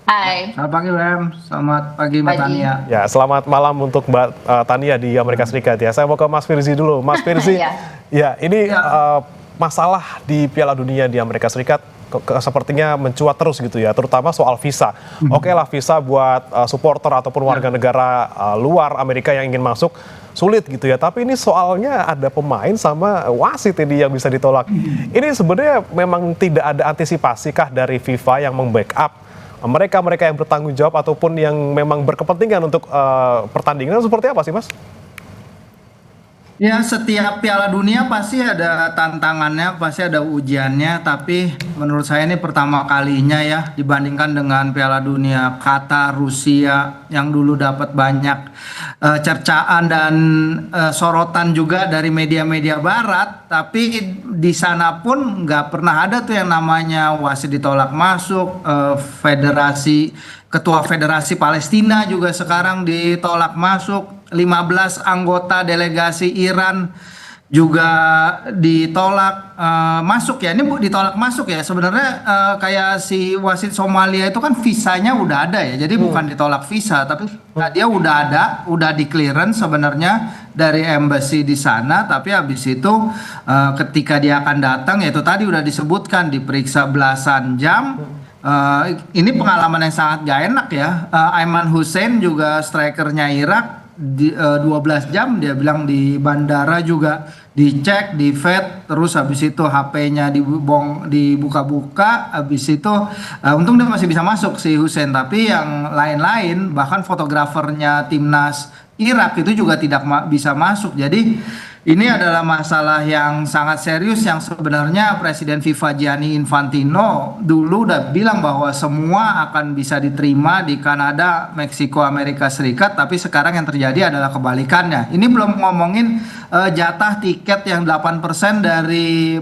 E: Hai. Selamat pagi, Bram. Selamat pagi, Mbak Tania.
A: Ya, selamat malam untuk Mbak Tania di Amerika Serikat ya. Saya mau ke Mas Firzi dulu. Mas Firzi, ya ini masalah di Piala Dunia di Amerika Serikat sepertinya mencuat terus gitu ya, terutama soal visa. Oke lah, visa buat supporter ataupun warga negara luar Amerika yang ingin masuk sulit gitu ya. Tapi ini soalnya ada pemain sama wasit ini yang bisa ditolak. Ini sebenarnya memang tidak ada antisipasi kah dari FIFA yang membackup mereka yang bertanggung jawab ataupun yang memang berkepentingan untuk pertandingan seperti apa sih, Mas?
E: Ya, setiap Piala Dunia pasti ada tantangannya, pasti ada ujiannya, tapi menurut saya ini pertama kalinya ya dibandingkan dengan Piala Dunia Qatar, Rusia yang dulu dapat banyak cercaan dan sorotan juga dari media-media barat, tapi di sana pun nggak pernah ada tuh yang namanya wasit ditolak masuk, Ketua Federasi Palestina juga sekarang ditolak masuk, 15 anggota delegasi Iran juga ditolak masuk ya. Ini ditolak masuk ya. Sebenarnya kayak si wasit Somalia itu kan visanya udah ada ya. Jadi bukan ditolak visa, tapi dia udah ada, udah di clearance sebenarnya dari embassy di sana. Tapi habis itu ketika dia akan datang, ya itu tadi udah disebutkan diperiksa belasan jam. Ini pengalaman yang sangat gak enak ya. Ayman Hussein juga strikernya Irak, 12 jam dia bilang di bandara juga dicek, di vet, terus habis itu HP-nya dibuka-buka, habis itu untung dia masih bisa masuk si Hussein, tapi yang lain-lain bahkan fotografernya timnas Irak itu juga tidak bisa masuk. Jadi ini adalah masalah yang sangat serius yang sebenarnya Presiden FIFA Gianni Infantino dulu udah bilang bahwa semua akan bisa diterima di Kanada, Meksiko, Amerika Serikat, tapi sekarang yang terjadi adalah kebalikannya. Ini belum ngomongin jatah tiket yang 8% dari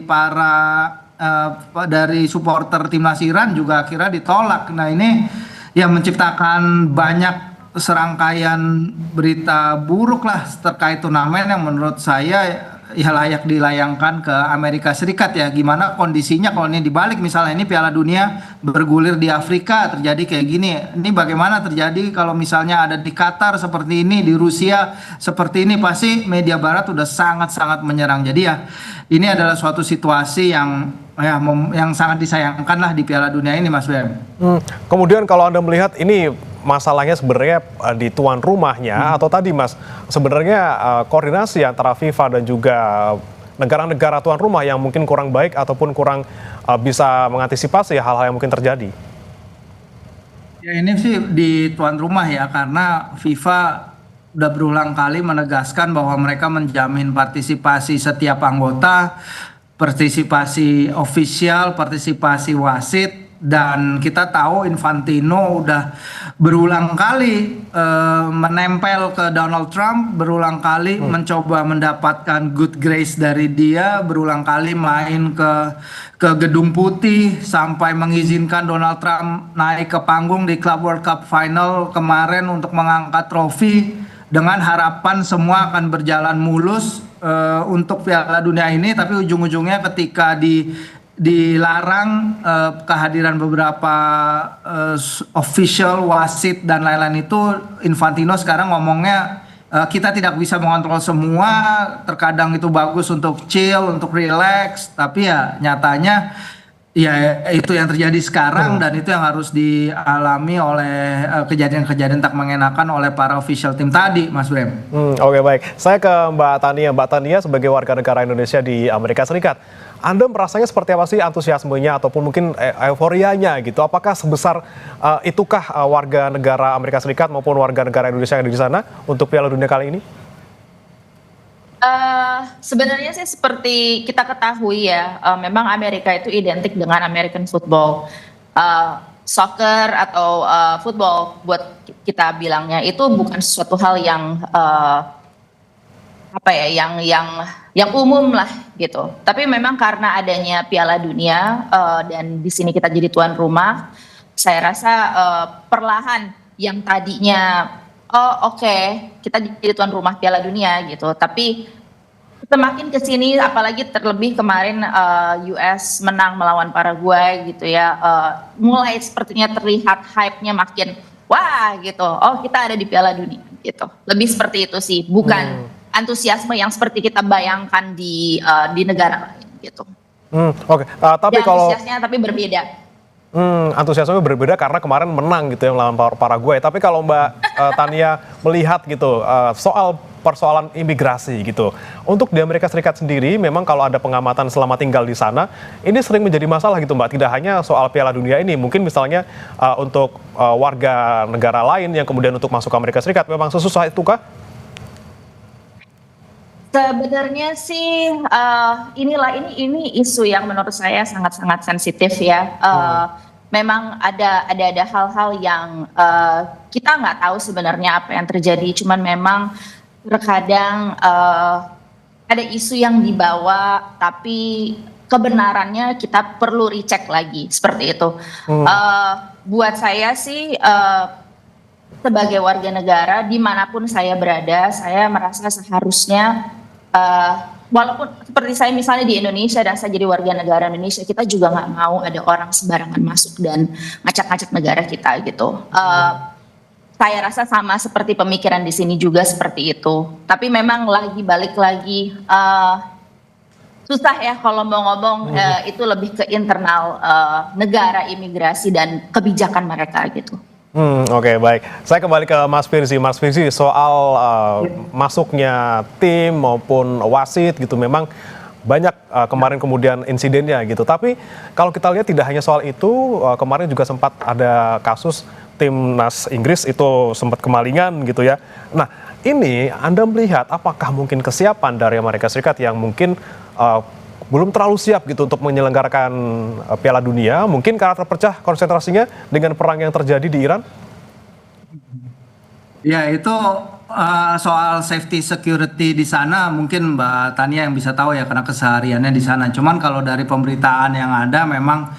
E: dari supporter timnas Iran juga akhirnya ditolak. Nah, ini yang menciptakan banyak serangkaian berita buruk lah terkait turnamen yang menurut saya ya layak dilayangkan ke Amerika Serikat ya. Gimana kondisinya kalau ini dibalik, misalnya ini Piala Dunia bergulir di Afrika terjadi kayak gini, ini bagaimana terjadi kalau misalnya ada di Qatar seperti ini, di Rusia seperti ini, pasti media barat udah sangat-sangat menyerang. Jadi ya ini adalah suatu situasi yang sangat disayangkan lah di Piala Dunia ini, Mas Bem.
A: Kemudian kalau Anda melihat ini masalahnya sebenarnya di tuan rumahnya atau tadi Mas, sebenarnya koordinasi antara FIFA dan juga negara-negara tuan rumah yang mungkin kurang baik ataupun kurang bisa mengantisipasi hal-hal yang mungkin terjadi?
E: Ya ini sih di tuan rumah ya, karena FIFA udah berulang kali menegaskan bahwa mereka menjamin partisipasi setiap anggota, partisipasi ofisial, partisipasi wasit. Dan kita tahu Infantino udah berulang kali menempel ke Donald Trump, berulang kali mencoba mendapatkan good grace dari dia, berulang kali main ke Gedung Putih sampai mengizinkan Donald Trump naik ke panggung di Club World Cup Final kemarin untuk mengangkat trofi dengan harapan semua akan berjalan mulus untuk Piala Dunia ini, tapi ujung-ujungnya ketika dilarang kehadiran beberapa official, wasit dan lain-lain itu, Infantino sekarang ngomongnya kita tidak bisa mengontrol semua, terkadang itu bagus untuk chill, untuk relax, tapi ya nyatanya ya itu yang terjadi sekarang dan itu yang harus dialami oleh kejadian-kejadian tak mengenakan oleh para official tim tadi, Mas Brem.
A: Oke, baik. Saya ke Mbak Tania. Mbak Tania sebagai warga negara Indonesia di Amerika Serikat, Anda merasanya seperti apa sih antusiasmenya ataupun mungkin euforianya gitu? Apakah sebesar itukah warga negara Amerika Serikat maupun warga negara Indonesia yang ada di sana untuk Piala Dunia kali ini?
F: Sebenarnya sih seperti kita ketahui ya, memang Amerika itu identik dengan American football, soccer atau football buat kita bilangnya itu bukan sesuatu hal yang yang umum lah gitu. Tapi memang karena adanya Piala Dunia dan di sini kita jadi tuan rumah, saya rasa perlahan yang tadinya kita jadi tuan rumah Piala Dunia gitu. Tapi semakin kesini, apalagi terlebih kemarin US menang melawan Paraguay gitu ya, mulai sepertinya terlihat hype-nya makin wah gitu. Oh, kita ada di Piala Dunia gitu. Lebih seperti itu sih, bukan antusiasme yang seperti kita bayangkan di negara lain gitu.
A: Oke. Tapi kalau
F: antusiasnya tapi berbeda.
A: Antusiasme berbeda karena kemarin menang gitu ya melawan Paraguay. Tapi kalau Mbak Tania melihat gitu soal persoalan imigrasi gitu, untuk di Amerika Serikat sendiri memang kalau ada pengamatan selama tinggal di sana ini sering menjadi masalah gitu Mbak. Tidak hanya soal Piala Dunia ini, mungkin misalnya untuk warga negara lain yang kemudian untuk masuk ke Amerika Serikat memang sesusah itukah?
F: Sebenarnya sih ini isu yang menurut saya sangat-sangat sensitif ya. Memang ada hal-hal yang kita nggak tahu sebenarnya apa yang terjadi. Cuman memang terkadang ada isu yang dibawa, tapi kebenarannya kita perlu recheck lagi seperti itu. Buat saya sih sebagai warga negara dimanapun saya berada, saya merasa seharusnya walaupun seperti saya misalnya di Indonesia dan saya jadi warga negara Indonesia, kita juga nggak mau ada orang sembarangan masuk dan ngacak-ngacak negara kita gitu. Saya rasa sama seperti pemikiran di sini juga seperti itu. Tapi memang balik lagi susah ya kalau mau ngomong itu lebih ke internal negara, imigrasi dan kebijakan mereka gitu.
A: Oke, baik. Saya kembali ke Mas Firzi. Mas Firzi, soal masuknya tim maupun wasit gitu, memang banyak kemarin kemudian insidennya gitu. Tapi kalau kita lihat tidak hanya soal itu, kemarin juga sempat ada kasus timnas Inggris itu sempat kemalingan gitu ya. Nah, ini Anda melihat apakah mungkin kesiapan dari Amerika Serikat yang mungkin belum terlalu siap gitu untuk menyelenggarakan Piala Dunia, mungkin karena terpecah konsentrasinya dengan perang yang terjadi di Iran?
E: Ya, itu soal safety security di sana mungkin Mbak Tania yang bisa tahu ya karena kesehariannya di sana. Cuman kalau dari pemberitaan yang ada memang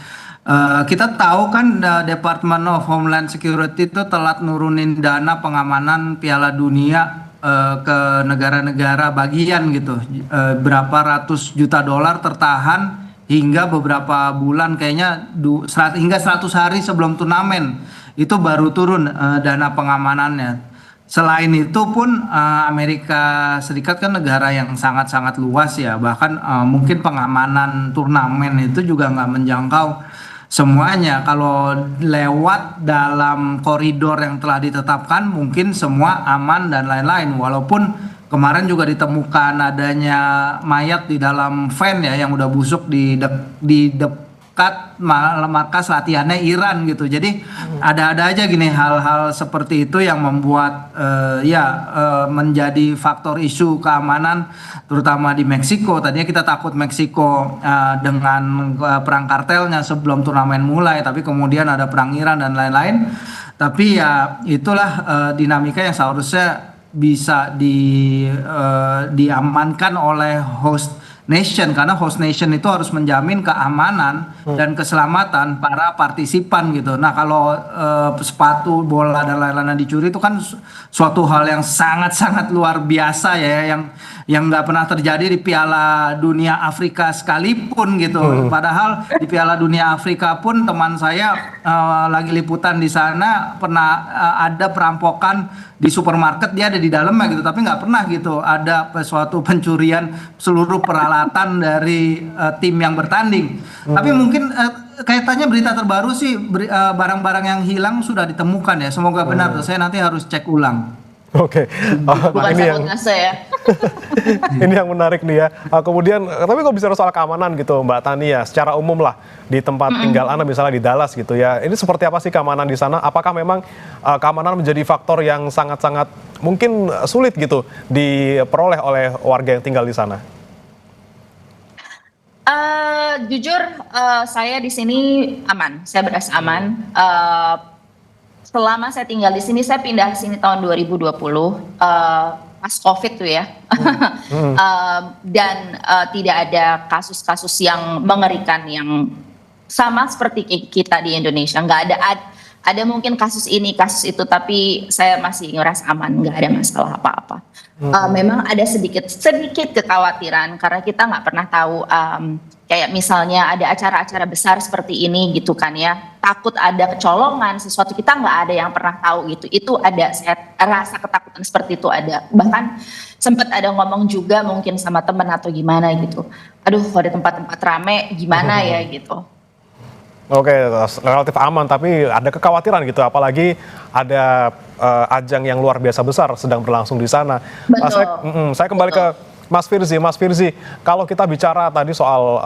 E: kita tahu kan Department of Homeland Security itu telat nurunin dana pengamanan Piala Dunia ke negara-negara bagian gitu, berapa ratus juta dolar tertahan hingga beberapa bulan, kayaknya hingga 100 hari sebelum turnamen itu baru turun dana pengamanannya. Selain itu pun Amerika Serikat kan negara yang sangat-sangat luas ya, bahkan mungkin pengamanan turnamen itu juga nggak menjangkau semuanya. Kalau lewat dalam koridor yang telah ditetapkan mungkin semua aman dan lain-lain, walaupun kemarin juga ditemukan adanya mayat di dalam van ya yang udah busuk di dekat markas latihannya Iran gitu. Jadi ada-ada aja gini hal-hal seperti itu yang membuat menjadi faktor isu keamanan terutama di Meksiko. Tadinya kita takut Meksiko dengan perang kartelnya sebelum turnamen mulai, tapi kemudian ada perang Iran dan lain-lain. Tapi ya itulah dinamika yang seharusnya bisa diamankan oleh host nation, karena host nation itu harus menjamin keamanan dan keselamatan para partisipan gitu. Nah kalau sepatu, bola dan lain-lain dicuri itu kan suatu hal yang sangat-sangat luar biasa ya, yang nggak pernah terjadi di Piala Dunia Afrika sekalipun gitu. Padahal di Piala Dunia Afrika pun teman saya lagi liputan di sana pernah ada perampokan di supermarket, dia ada di dalamnya gitu, tapi nggak pernah gitu ada suatu pencurian seluruh peralatan dari tim yang bertanding. Tapi mungkin kaitannya berita terbaru sih barang-barang yang hilang sudah ditemukan ya, semoga benar. Saya nanti harus cek ulang.
A: Oke.
F: Bukan sabotase ya.
A: Ini yang menarik nih ya. Kemudian, tapi kalau bicara soal keamanan gitu Mbak Tania, secara umum lah di tempat tinggal Anda misalnya di Dallas gitu ya, ini seperti apa sih keamanan di sana? Apakah memang keamanan menjadi faktor yang sangat-sangat mungkin sulit gitu diperoleh oleh warga yang tinggal di sana?
F: Jujur, saya di sini aman, saya berasa aman. Selama saya tinggal di sini, saya pindah ke sini tahun 2020, pas COVID tuh ya, dan tidak ada kasus-kasus yang mengerikan yang sama seperti kita di Indonesia. Nggak ada mungkin kasus ini, kasus itu, tapi saya masih ngerasa aman, nggak ada masalah apa-apa. Memang ada sedikit kekhawatiran karena kita nggak pernah tahu. Kayak misalnya ada acara-acara besar seperti ini gitu kan ya, takut ada kecolongan, sesuatu kita nggak ada yang pernah tahu gitu. Itu ada, saya rasa ketakutan seperti itu ada. Bahkan sempat ada ngomong juga mungkin sama teman atau gimana gitu. Aduh, kalau di tempat-tempat rame gimana ya gitu.
A: Oke, relatif aman, tapi ada kekhawatiran gitu, apalagi ada ajang yang luar biasa besar sedang berlangsung di sana. Saya kembali ke Mas Firzi. Mas Firzi, kalau kita bicara tadi soal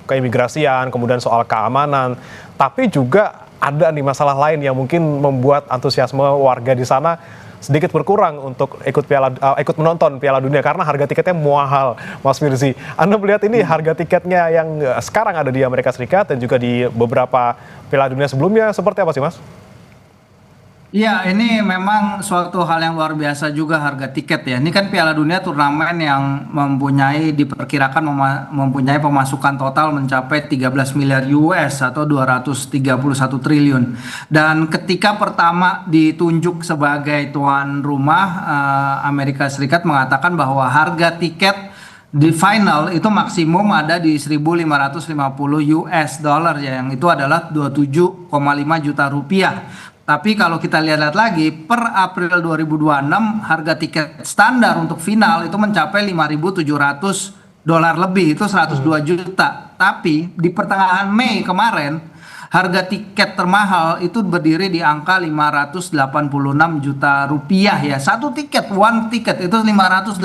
A: keimigrasian, kemudian soal keamanan, tapi juga ada nih masalah lain yang mungkin membuat antusiasme warga di sana sedikit berkurang untuk ikut menonton Piala Dunia karena harga tiketnya mahal, Mas Firzi. Anda melihat ini harga tiketnya yang sekarang ada di Amerika Serikat dan juga di beberapa Piala Dunia sebelumnya seperti apa sih, Mas?
E: Iya, ini memang suatu hal yang luar biasa juga harga tiket ya. Ini kan Piala Dunia turnamen yang diperkirakan mempunyai pemasukan total mencapai 13 miliar US atau 231 triliun. Dan ketika pertama ditunjuk sebagai tuan rumah, Amerika Serikat mengatakan bahwa harga tiket di final itu maksimum ada di 1.550 US dollar ya, yang itu adalah 27,5 juta rupiah. Tapi kalau kita lihat lagi per April 2026 harga tiket standar untuk final itu mencapai 5.700 dolar lebih, itu 102 juta. Tapi di pertengahan Mei kemarin harga tiket termahal itu berdiri di angka 586 juta rupiah ya. Satu tiket, one tiket itu 586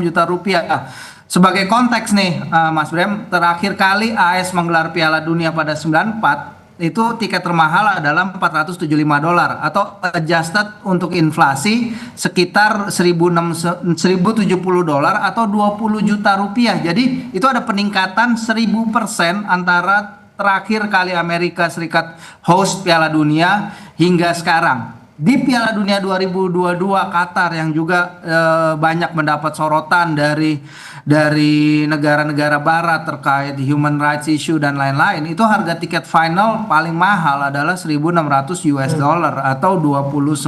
E: juta rupiah. Sebagai konteks nih Mas Brem, terakhir kali AS menggelar Piala Dunia pada 94 itu tiket termahal adalah 475 dolar atau adjusted untuk inflasi sekitar 1.070 dolar atau 20 juta rupiah. Jadi itu ada peningkatan 1000% antara terakhir kali Amerika Serikat host Piala Dunia hingga sekarang. Di Piala Dunia 2022 Qatar yang juga banyak mendapat sorotan dari negara-negara barat terkait human rights issue dan lain-lain, itu harga tiket final paling mahal adalah 1.600 US dollar atau 29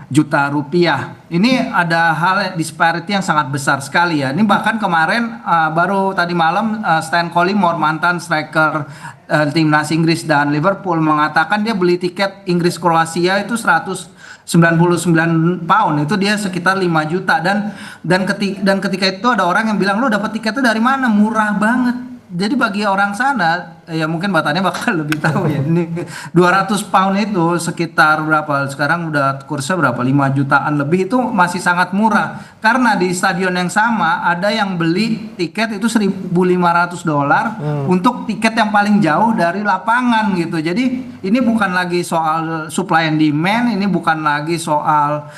E: juta rupiah. Ini ada hal disparity yang sangat besar sekali ya. Ini bahkan kemarin baru tadi malam Stan Collymore, mantan striker timnas Inggris dan Liverpool, mengatakan dia beli tiket Inggris Kroasia itu 199 pound, itu dia sekitar 5 juta dan ketika itu ada orang yang bilang, lo dapat tiket itu dari mana? Murah banget. Jadi bagi orang sana ya mungkin Batanya bakal lebih tahu ya. Ini 200 pound itu sekitar berapa? Sekarang udah kursnya berapa? 5 jutaan lebih, itu masih sangat murah. Karena di stadion yang sama ada yang beli tiket itu 1.500 dolar untuk tiket yang paling jauh dari lapangan gitu. Jadi ini bukan lagi soal supply and demand, ini bukan lagi soal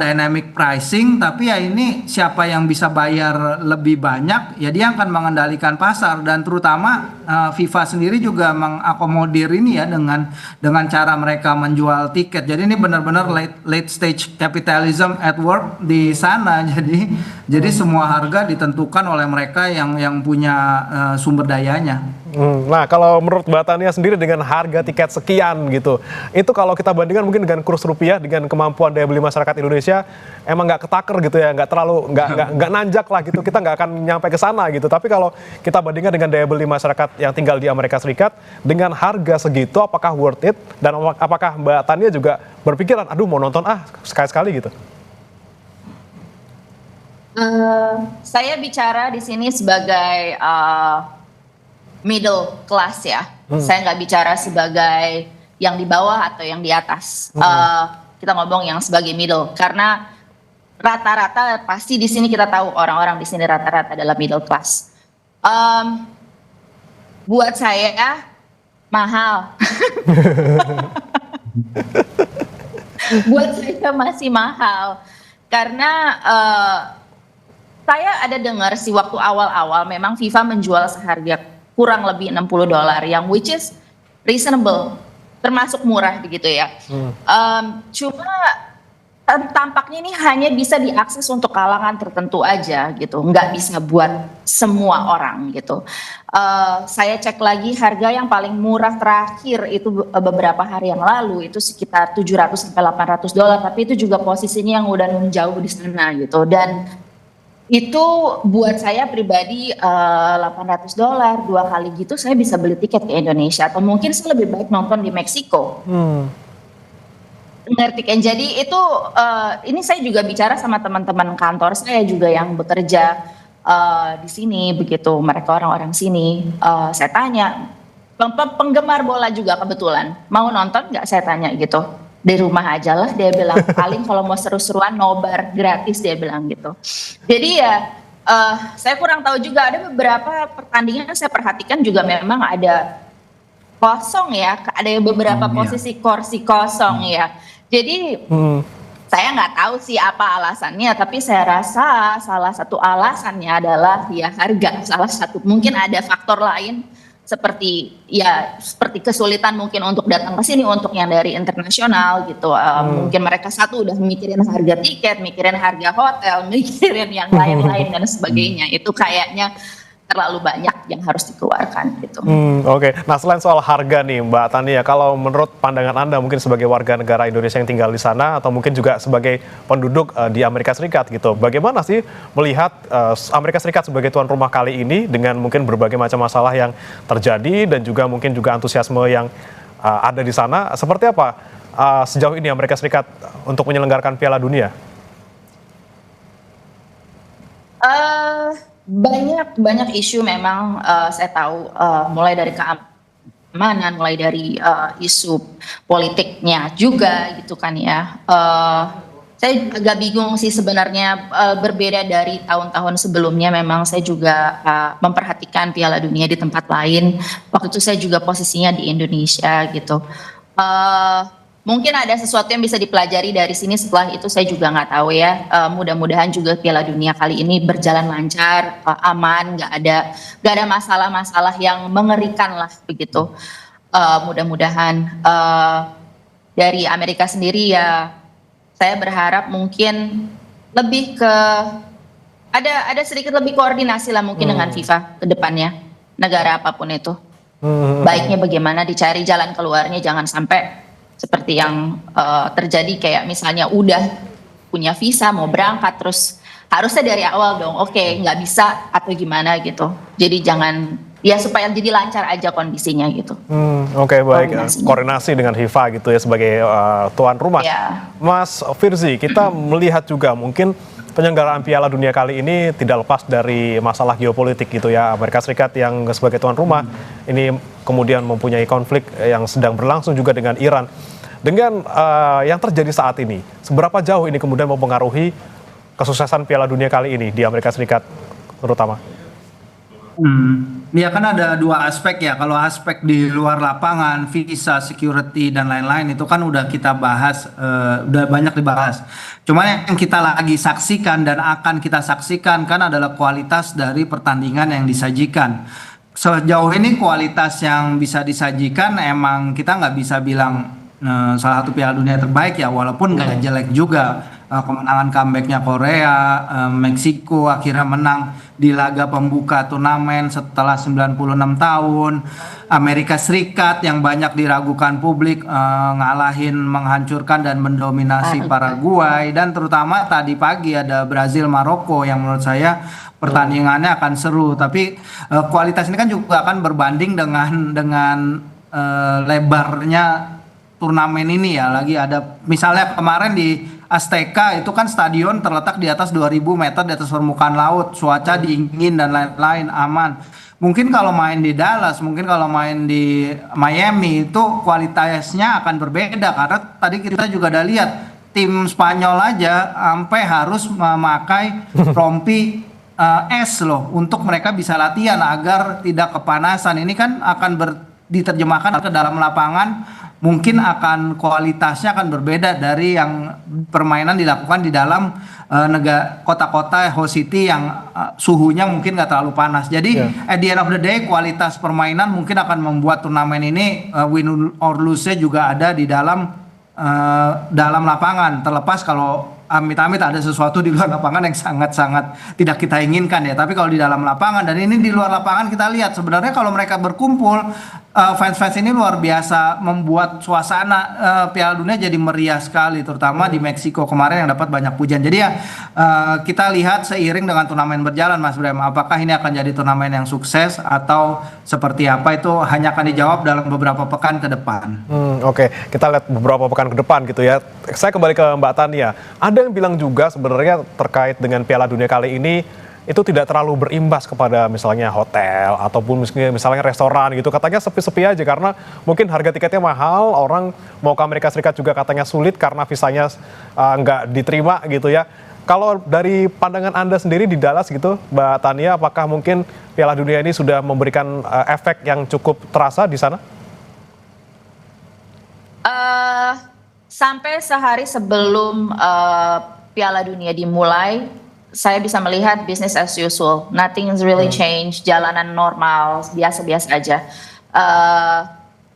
E: dynamic pricing, tapi ya ini siapa yang bisa bayar lebih banyak ya dia akan mengendalikan pasar. Dan terutama FIFA sendiri juga mengakomodir ini ya dengan cara mereka menjual tiket. Jadi ini benar-benar late stage capitalism at work di sana. Jadi semua harga ditentukan oleh mereka yang punya sumber dayanya.
A: Nah, kalau menurut Mbak Tania sendiri dengan harga tiket sekian gitu, itu kalau kita bandingkan mungkin dengan kurs rupiah dengan kemampuan daya beli masyarakat Indonesia, emang nggak ketaker gitu ya, nggak nanjak lah gitu, kita nggak akan nyampe ke sana gitu. Tapi kalau kita bandingkan dengan daya beli masyarakat yang tinggal di Amerika Serikat dengan harga segitu, apakah worth it? Dan apakah Mbak Tania juga berpikiran, aduh mau nonton sekali-sekali gitu?
F: Saya bicara di sini sebagai middle class ya. Saya nggak bicara sebagai yang di bawah atau yang di atas. Kita ngomong yang sebagai middle, karena rata-rata pasti di sini kita tahu orang-orang di sini rata-rata adalah middle class. Buat saya mahal. Buat saya masih mahal karena saya ada dengar sih waktu awal-awal memang FIFA menjual seharga kurang lebih 60 dolar, yang which is reasonable, termasuk murah begitu ya. Cuma tampaknya ini hanya bisa diakses untuk kalangan tertentu aja gitu, nggak bisa buat semua orang gitu. Saya cek lagi harga yang paling murah terakhir itu beberapa hari yang lalu itu sekitar 700 sampai 800 dolar, tapi itu juga posisinya yang udah jauh di sana gitu. Dan itu buat saya pribadi 800 dolar 2 kali gitu saya bisa beli tiket ke Indonesia, atau mungkin saya lebih baik nonton di Meksiko. Ngerti kan? Jadi itu ini saya juga bicara sama teman-teman kantor saya juga yang bekerja di sini begitu, mereka orang-orang sini. Saya tanya, penggemar bola juga kebetulan, mau nonton nggak, saya tanya gitu. Di rumah aja lah, dia bilang, paling kalau mau seru-seruan nobar gratis, dia bilang gitu. Jadi ya saya kurang tahu juga, ada beberapa pertandingan saya perhatikan juga memang ada kosong ya, ada beberapa posisi kursi kosong ya. Jadi Saya nggak tahu sih apa alasannya, tapi saya rasa salah satu alasannya adalah ya harga. Salah satu, mungkin ada faktor lain seperti kesulitan mungkin untuk datang ke sini untuk yang dari internasional gitu. Mungkin mereka satu udah mikirin harga tiket, mikirin harga hotel, mikirin yang lain-lain dan sebagainya. Itu kayaknya terlalu banyak yang harus dikeluarkan gitu.
A: Oke. Nah, selain soal harga nih Mbak Tania, kalau menurut pandangan Anda mungkin sebagai warga negara Indonesia yang tinggal di sana atau mungkin juga sebagai penduduk di Amerika Serikat gitu, bagaimana sih melihat Amerika Serikat sebagai tuan rumah kali ini dengan mungkin berbagai macam masalah yang terjadi dan juga mungkin juga antusiasme yang ada di sana, seperti apa sejauh ini Amerika Serikat untuk menyelenggarakan Piala Dunia?
F: Banyak isu memang saya tahu, mulai dari keamanan, mulai dari isu politiknya juga gitu kan ya. Saya agak bingung sih sebenarnya, berbeda dari tahun-tahun sebelumnya. Memang saya juga memperhatikan Piala Dunia di tempat lain. Waktu itu saya juga posisinya di Indonesia gitu. Mungkin ada sesuatu yang bisa dipelajari dari sini, setelah itu saya juga nggak tahu ya. Mudah-mudahan juga Piala Dunia kali ini berjalan lancar, aman, nggak ada masalah-masalah yang mengerikan lah begitu. Mudah-mudahan dari Amerika sendiri ya, saya berharap mungkin lebih ke ada sedikit lebih koordinasi lah mungkin dengan FIFA ke depannya, negara apapun itu. Baiknya bagaimana dicari jalan keluarnya, jangan sampai seperti yang terjadi kayak misalnya udah punya visa mau berangkat terus harusnya dari awal dong, oke, nggak bisa atau gimana gitu. Jadi jangan, ya supaya jadi lancar aja kondisinya gitu.
A: Oke, baik. Koordinasi dengan FIFA gitu ya sebagai tuan rumah. Mas Firzi, kita melihat juga mungkin penyelenggaraan Piala Dunia kali ini tidak lepas dari masalah geopolitik gitu ya. Amerika Serikat yang sebagai tuan rumah ini kemudian mempunyai konflik yang sedang berlangsung juga dengan Iran. Dengan yang terjadi saat ini, seberapa jauh ini kemudian mempengaruhi kesuksesan Piala Dunia kali ini di Amerika Serikat terutama?
E: Ya kan ada dua aspek ya. Kalau aspek di luar lapangan, visa, security dan lain-lain itu kan udah kita bahas, udah banyak dibahas. Cuma yang kita lagi saksikan dan akan kita saksikan kan adalah kualitas dari pertandingan yang disajikan. Sejauh ini kualitas yang bisa disajikan emang kita nggak bisa bilang salah satu Piala Dunia terbaik ya, walaupun nggak jelek juga. Kemenangan comebacknya Korea, Meksiko akhirnya menang di laga pembuka turnamen setelah 96 tahun. Amerika Serikat yang banyak diragukan publik ngalahin, menghancurkan dan mendominasi Paraguay, dan terutama tadi pagi ada Brazil Maroko yang menurut saya pertandingannya akan seru. Tapi kualitas ini kan juga akan berbanding dengan lebarnya turnamen ini ya. Lagi ada misalnya kemarin di Azteca itu kan stadion terletak di atas 2000 meter di atas permukaan laut, cuaca dingin dan lain-lain, aman. Mungkin kalau main di Dallas, mungkin kalau main di Miami itu kualitasnya akan berbeda, karena tadi kita juga udah lihat tim Spanyol aja sampai harus memakai rompi es loh untuk mereka bisa latihan agar tidak kepanasan. Ini kan akan diterjemahkan ke dalam lapangan, mungkin akan kualitasnya akan berbeda dari yang permainan dilakukan di dalam kota-kota host city yang suhunya mungkin nggak terlalu panas. Jadi at the end of the day kualitas permainan mungkin akan membuat turnamen ini win or lose-nya juga ada di dalam lapangan. Terlepas kalau amit-amit ada sesuatu di luar lapangan yang sangat-sangat tidak kita inginkan ya. Tapi kalau di dalam lapangan, dan ini di luar lapangan kita lihat sebenarnya kalau mereka berkumpul, fans-fans ini luar biasa membuat suasana Piala Dunia jadi meriah sekali, terutama di Meksiko kemarin yang dapat banyak pujian. Jadi ya kita lihat seiring dengan turnamen berjalan, Mas Bram, apakah ini akan jadi turnamen yang sukses atau seperti apa, itu hanya akan dijawab dalam beberapa pekan ke depan.
A: Oke, kita lihat beberapa pekan ke depan gitu ya. Saya kembali ke Mbak Tania. Ada yang bilang juga sebenarnya terkait dengan Piala Dunia kali ini itu tidak terlalu berimbas kepada misalnya hotel ataupun misalnya restoran gitu. Katanya sepi-sepi aja karena mungkin harga tiketnya mahal, orang mau ke Amerika Serikat juga katanya sulit karena visanya nggak diterima gitu ya. Kalau dari pandangan Anda sendiri di Dallas gitu, Mbak Tania, apakah mungkin Piala Dunia ini sudah memberikan efek yang cukup terasa di sana?
F: Sampai sehari sebelum Piala Dunia dimulai, saya bisa melihat business as usual. Nothing is really changed, jalanan normal, biasa-biasa aja.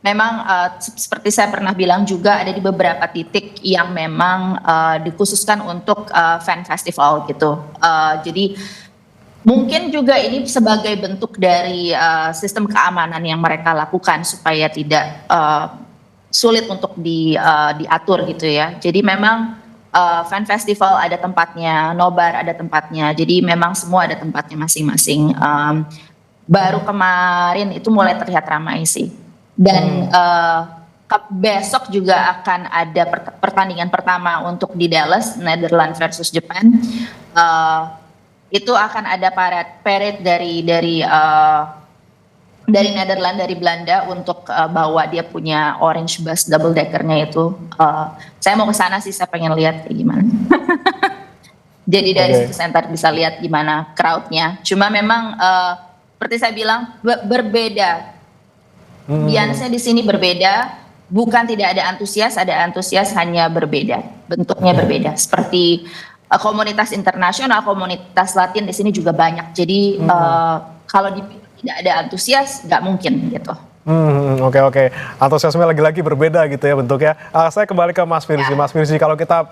F: Memang seperti saya pernah bilang juga ada di beberapa titik yang memang dikhususkan untuk fan festival gitu. Jadi mungkin juga ini sebagai bentuk dari sistem keamanan yang mereka lakukan supaya tidak sulit untuk diatur gitu ya. Jadi memang fan festival ada tempatnya, nobar ada tempatnya. Jadi memang semua ada tempatnya masing-masing. Baru kemarin itu mulai terlihat ramai sih. Dan besok juga akan ada pertandingan pertama untuk di Dallas, Netherlands versus Japan. Itu akan ada parade dari Netherlands, dari Belanda untuk bawa dia punya orange bus double deckernya itu. Saya mau ke sana sih, saya pengen lihat kayak gimana. Jadi dari situ saya ntar bisa lihat gimana crowdnya. Cuma memang seperti saya bilang berbeda. Biasanya di sini berbeda, bukan tidak ada antusias hanya berbeda, bentuknya berbeda. Seperti komunitas internasional, komunitas Latin di sini juga banyak. Jadi kalau tidak ada antusias, nggak mungkin gitu.
A: Oke. Antusiasme lagi-lagi berbeda gitu ya bentuknya. Saya kembali ke Mas Firzi. Mas Firzi, kalau kita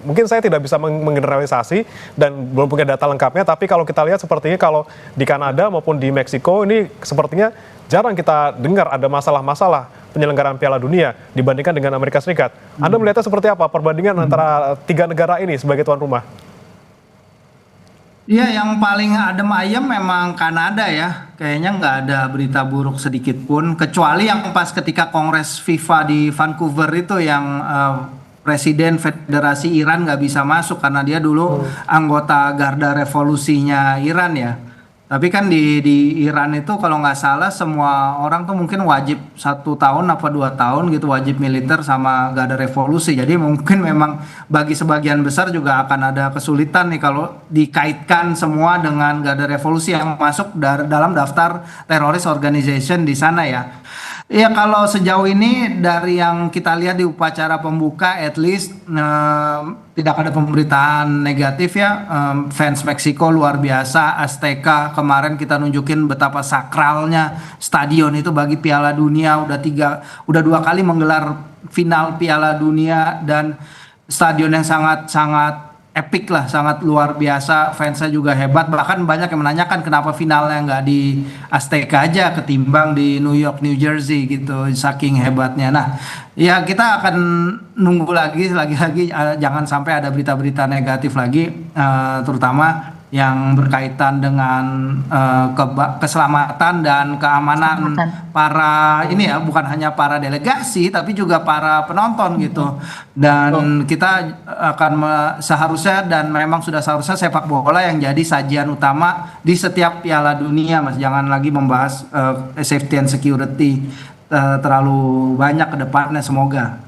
A: mungkin saya tidak bisa menggeneralisasi dan belum punya data lengkapnya, tapi kalau kita lihat sepertinya kalau di Kanada maupun di Meksiko ini sepertinya jarang kita dengar ada masalah-masalah penyelenggaraan Piala Dunia dibandingkan dengan Amerika Serikat. Anda melihatnya seperti apa perbandingan antara tiga negara ini sebagai tuan rumah?
E: Iya, yang paling adem ayem memang Kanada ya. Kayaknya nggak ada berita buruk sedikit pun. Kecuali yang pas ketika Kongres FIFA di Vancouver itu yang Presiden Federasi Iran nggak bisa masuk karena dia dulu anggota Garda Revolusinya Iran ya. Tapi kan di Iran itu kalau nggak salah semua orang tuh mungkin wajib 1 tahun apa 2 tahun gitu wajib militer sama Garda Revolusi. Jadi mungkin memang bagi sebagian besar juga akan ada kesulitan nih kalau dikaitkan semua dengan Garda Revolusi yang masuk dalam daftar teroris organization di sana ya. Ya kalau sejauh ini dari yang kita lihat di upacara pembuka at least tidak ada pemberitaan negatif ya. Fans Meksiko luar biasa, Azteca kemarin kita nunjukin betapa sakralnya stadion itu bagi Piala Dunia, udah 2 kali menggelar final Piala Dunia dan stadion yang sangat epic lah, sangat luar biasa, fansnya juga hebat, bahkan banyak yang menanyakan kenapa finalnya nggak di Azteca aja ketimbang di New York, New Jersey gitu, saking hebatnya. Nah ya kita akan nunggu lagi jangan sampai ada berita-berita negatif lagi, terutama yang berkaitan dengan keselamatan dan keamanan para ini ya, bukan hanya para delegasi tapi juga para penonton gitu. Dan kita akan seharusnya dan memang sudah seharusnya sepak bola yang jadi sajian utama di setiap Piala Dunia, Mas. Jangan lagi membahas safety and security terlalu banyak ke depannya, semoga.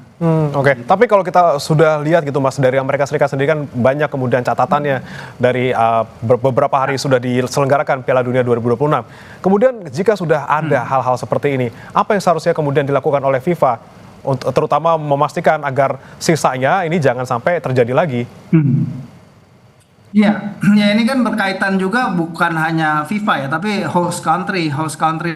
A: Oke. Tapi kalau kita sudah lihat gitu Mas, dari Amerika Serikat sendiri kan banyak kemudian catatannya dari beberapa hari sudah diselenggarakan Piala Dunia 2026. Kemudian jika sudah ada hal-hal seperti ini, apa yang seharusnya kemudian dilakukan oleh FIFA, terutama memastikan agar sisanya ini jangan sampai terjadi lagi?
E: Ya ini kan berkaitan juga bukan hanya FIFA ya, tapi host country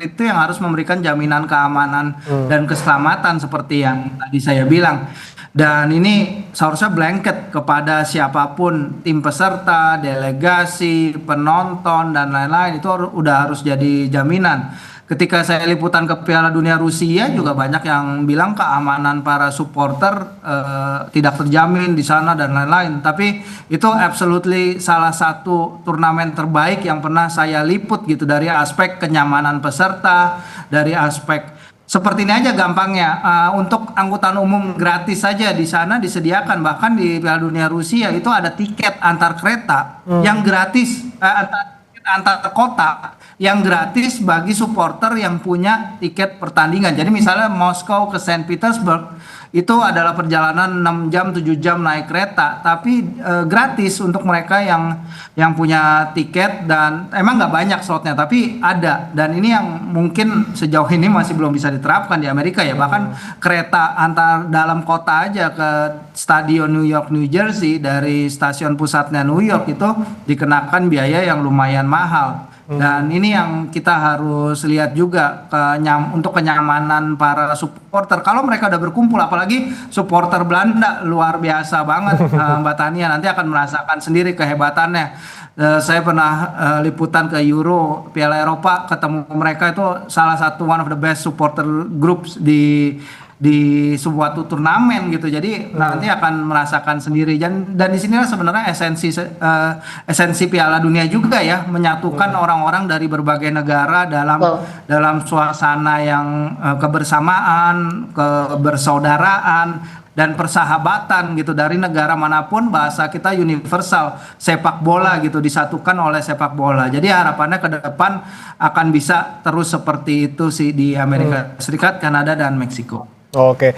E: itu yang harus memberikan jaminan keamanan dan keselamatan seperti yang tadi saya bilang. Dan ini seharusnya blanket kepada siapapun, tim peserta, delegasi, penonton dan lain-lain, itu udah harus jadi jaminan. Ketika saya liputan ke Piala Dunia Rusia juga banyak yang bilang keamanan para supporter tidak terjamin di sana dan lain-lain. Tapi itu absolutely salah satu turnamen terbaik yang pernah saya liput gitu, dari aspek kenyamanan peserta, dari aspek seperti ini aja gampangnya, untuk angkutan umum gratis saja di sana disediakan. Bahkan di Piala Dunia Rusia itu ada tiket antar kereta yang gratis, antar kota yang gratis bagi supporter yang punya tiket pertandingan. Jadi misalnya Moskow ke Saint Petersburg itu adalah perjalanan 6 jam 7 jam naik kereta, tapi gratis untuk mereka yang punya tiket, dan emang nggak banyak slotnya tapi ada, dan ini yang mungkin sejauh ini masih belum bisa diterapkan di Amerika ya. Bahkan kereta antar dalam kota aja ke stadion New York New Jersey dari stasiun pusatnya New York itu dikenakan biaya yang lumayan mahal. Dan ini yang kita harus lihat juga untuk kenyamanan para supporter. Kalau mereka udah berkumpul, apalagi supporter Belanda luar biasa banget, Mbak Tania nanti akan merasakan sendiri kehebatannya. Saya pernah liputan ke Euro, Piala Eropa, ketemu mereka itu salah satu one of the best supporter groups di sebuah turnamen gitu. Jadi nanti akan merasakan sendiri, dan di sinilah sebenarnya esensi Piala Dunia juga ya, menyatukan orang-orang dari berbagai negara dalam suasana yang kebersamaan, kebersaudaraan dan persahabatan gitu. Dari negara manapun, bahasa kita universal, sepak bola gitu, disatukan oleh sepak bola. Jadi harapannya ke depan akan bisa terus seperti itu sih di Amerika Serikat, Kanada dan Meksiko.
A: Oke,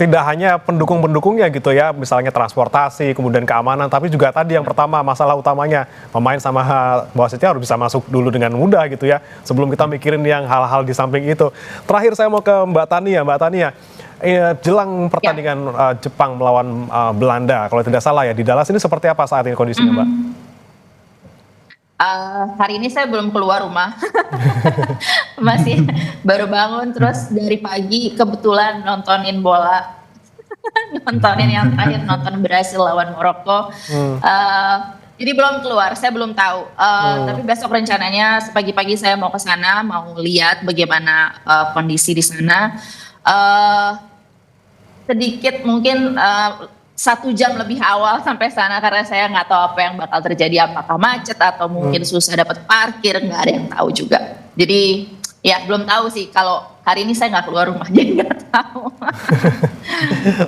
A: tidak hanya pendukung-pendukungnya gitu ya, misalnya transportasi, kemudian keamanan, tapi juga tadi yang pertama, masalah utamanya, pemain sama wasitnya harus bisa masuk dulu dengan mudah gitu ya, sebelum kita mikirin yang hal-hal di samping itu. Terakhir saya mau ke Mbak Tania, jelang pertandingan Jepang melawan Belanda, kalau tidak salah ya, di Dallas ini seperti apa saat ini kondisinya, Mbak?
F: Hari ini saya belum keluar rumah, masih baru bangun, terus dari pagi kebetulan nontonin bola, nontonin yang terakhir, nonton Brasil lawan Maroko. Jadi belum keluar, saya belum tahu. Tapi besok rencananya pagi-pagi saya mau ke sana, mau lihat bagaimana kondisi di sana. Sedikit mungkin 1 jam lebih awal sampai sana, karena saya nggak tahu apa yang bakal terjadi, apakah macet atau mungkin susah dapat parkir, nggak ada yang tahu juga. Jadi ya belum tahu sih, kalau hari ini saya nggak keluar rumah jadi nggak tahu.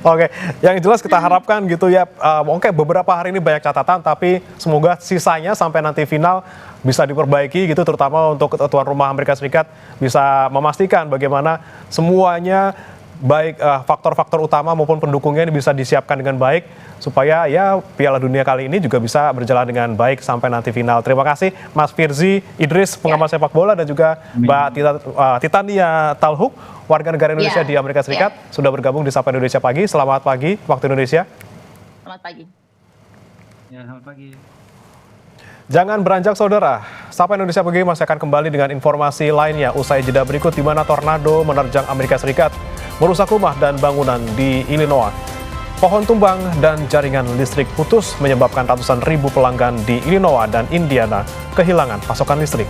A: Oke, yang jelas kita harapkan gitu ya, oke beberapa hari ini banyak catatan, tapi semoga sisanya sampai nanti final bisa diperbaiki gitu, terutama untuk tuan rumah Amerika Serikat bisa memastikan bagaimana semuanya, baik faktor-faktor utama maupun pendukungnya ini bisa disiapkan dengan baik, supaya ya Piala Dunia kali ini juga bisa berjalan dengan baik sampai nanti final. Terima kasih Mas Firzi Idris, pengamat sepak bola, dan juga Mbak Titania Talhuk, warga negara Indonesia di Amerika Serikat, sudah bergabung di Sapa Indonesia Pagi. Selamat pagi waktu Indonesia.
F: Selamat pagi.
E: Ya, selamat pagi.
A: Jangan beranjak saudara, Sapa Indonesia Pagi masih akan kembali dengan informasi lainnya usai jeda berikut, di mana tornado menerjang Amerika Serikat, merusak rumah dan bangunan di Illinois. Pohon tumbang dan jaringan listrik putus menyebabkan ratusan ribu pelanggan di Illinois dan Indiana kehilangan pasokan listrik.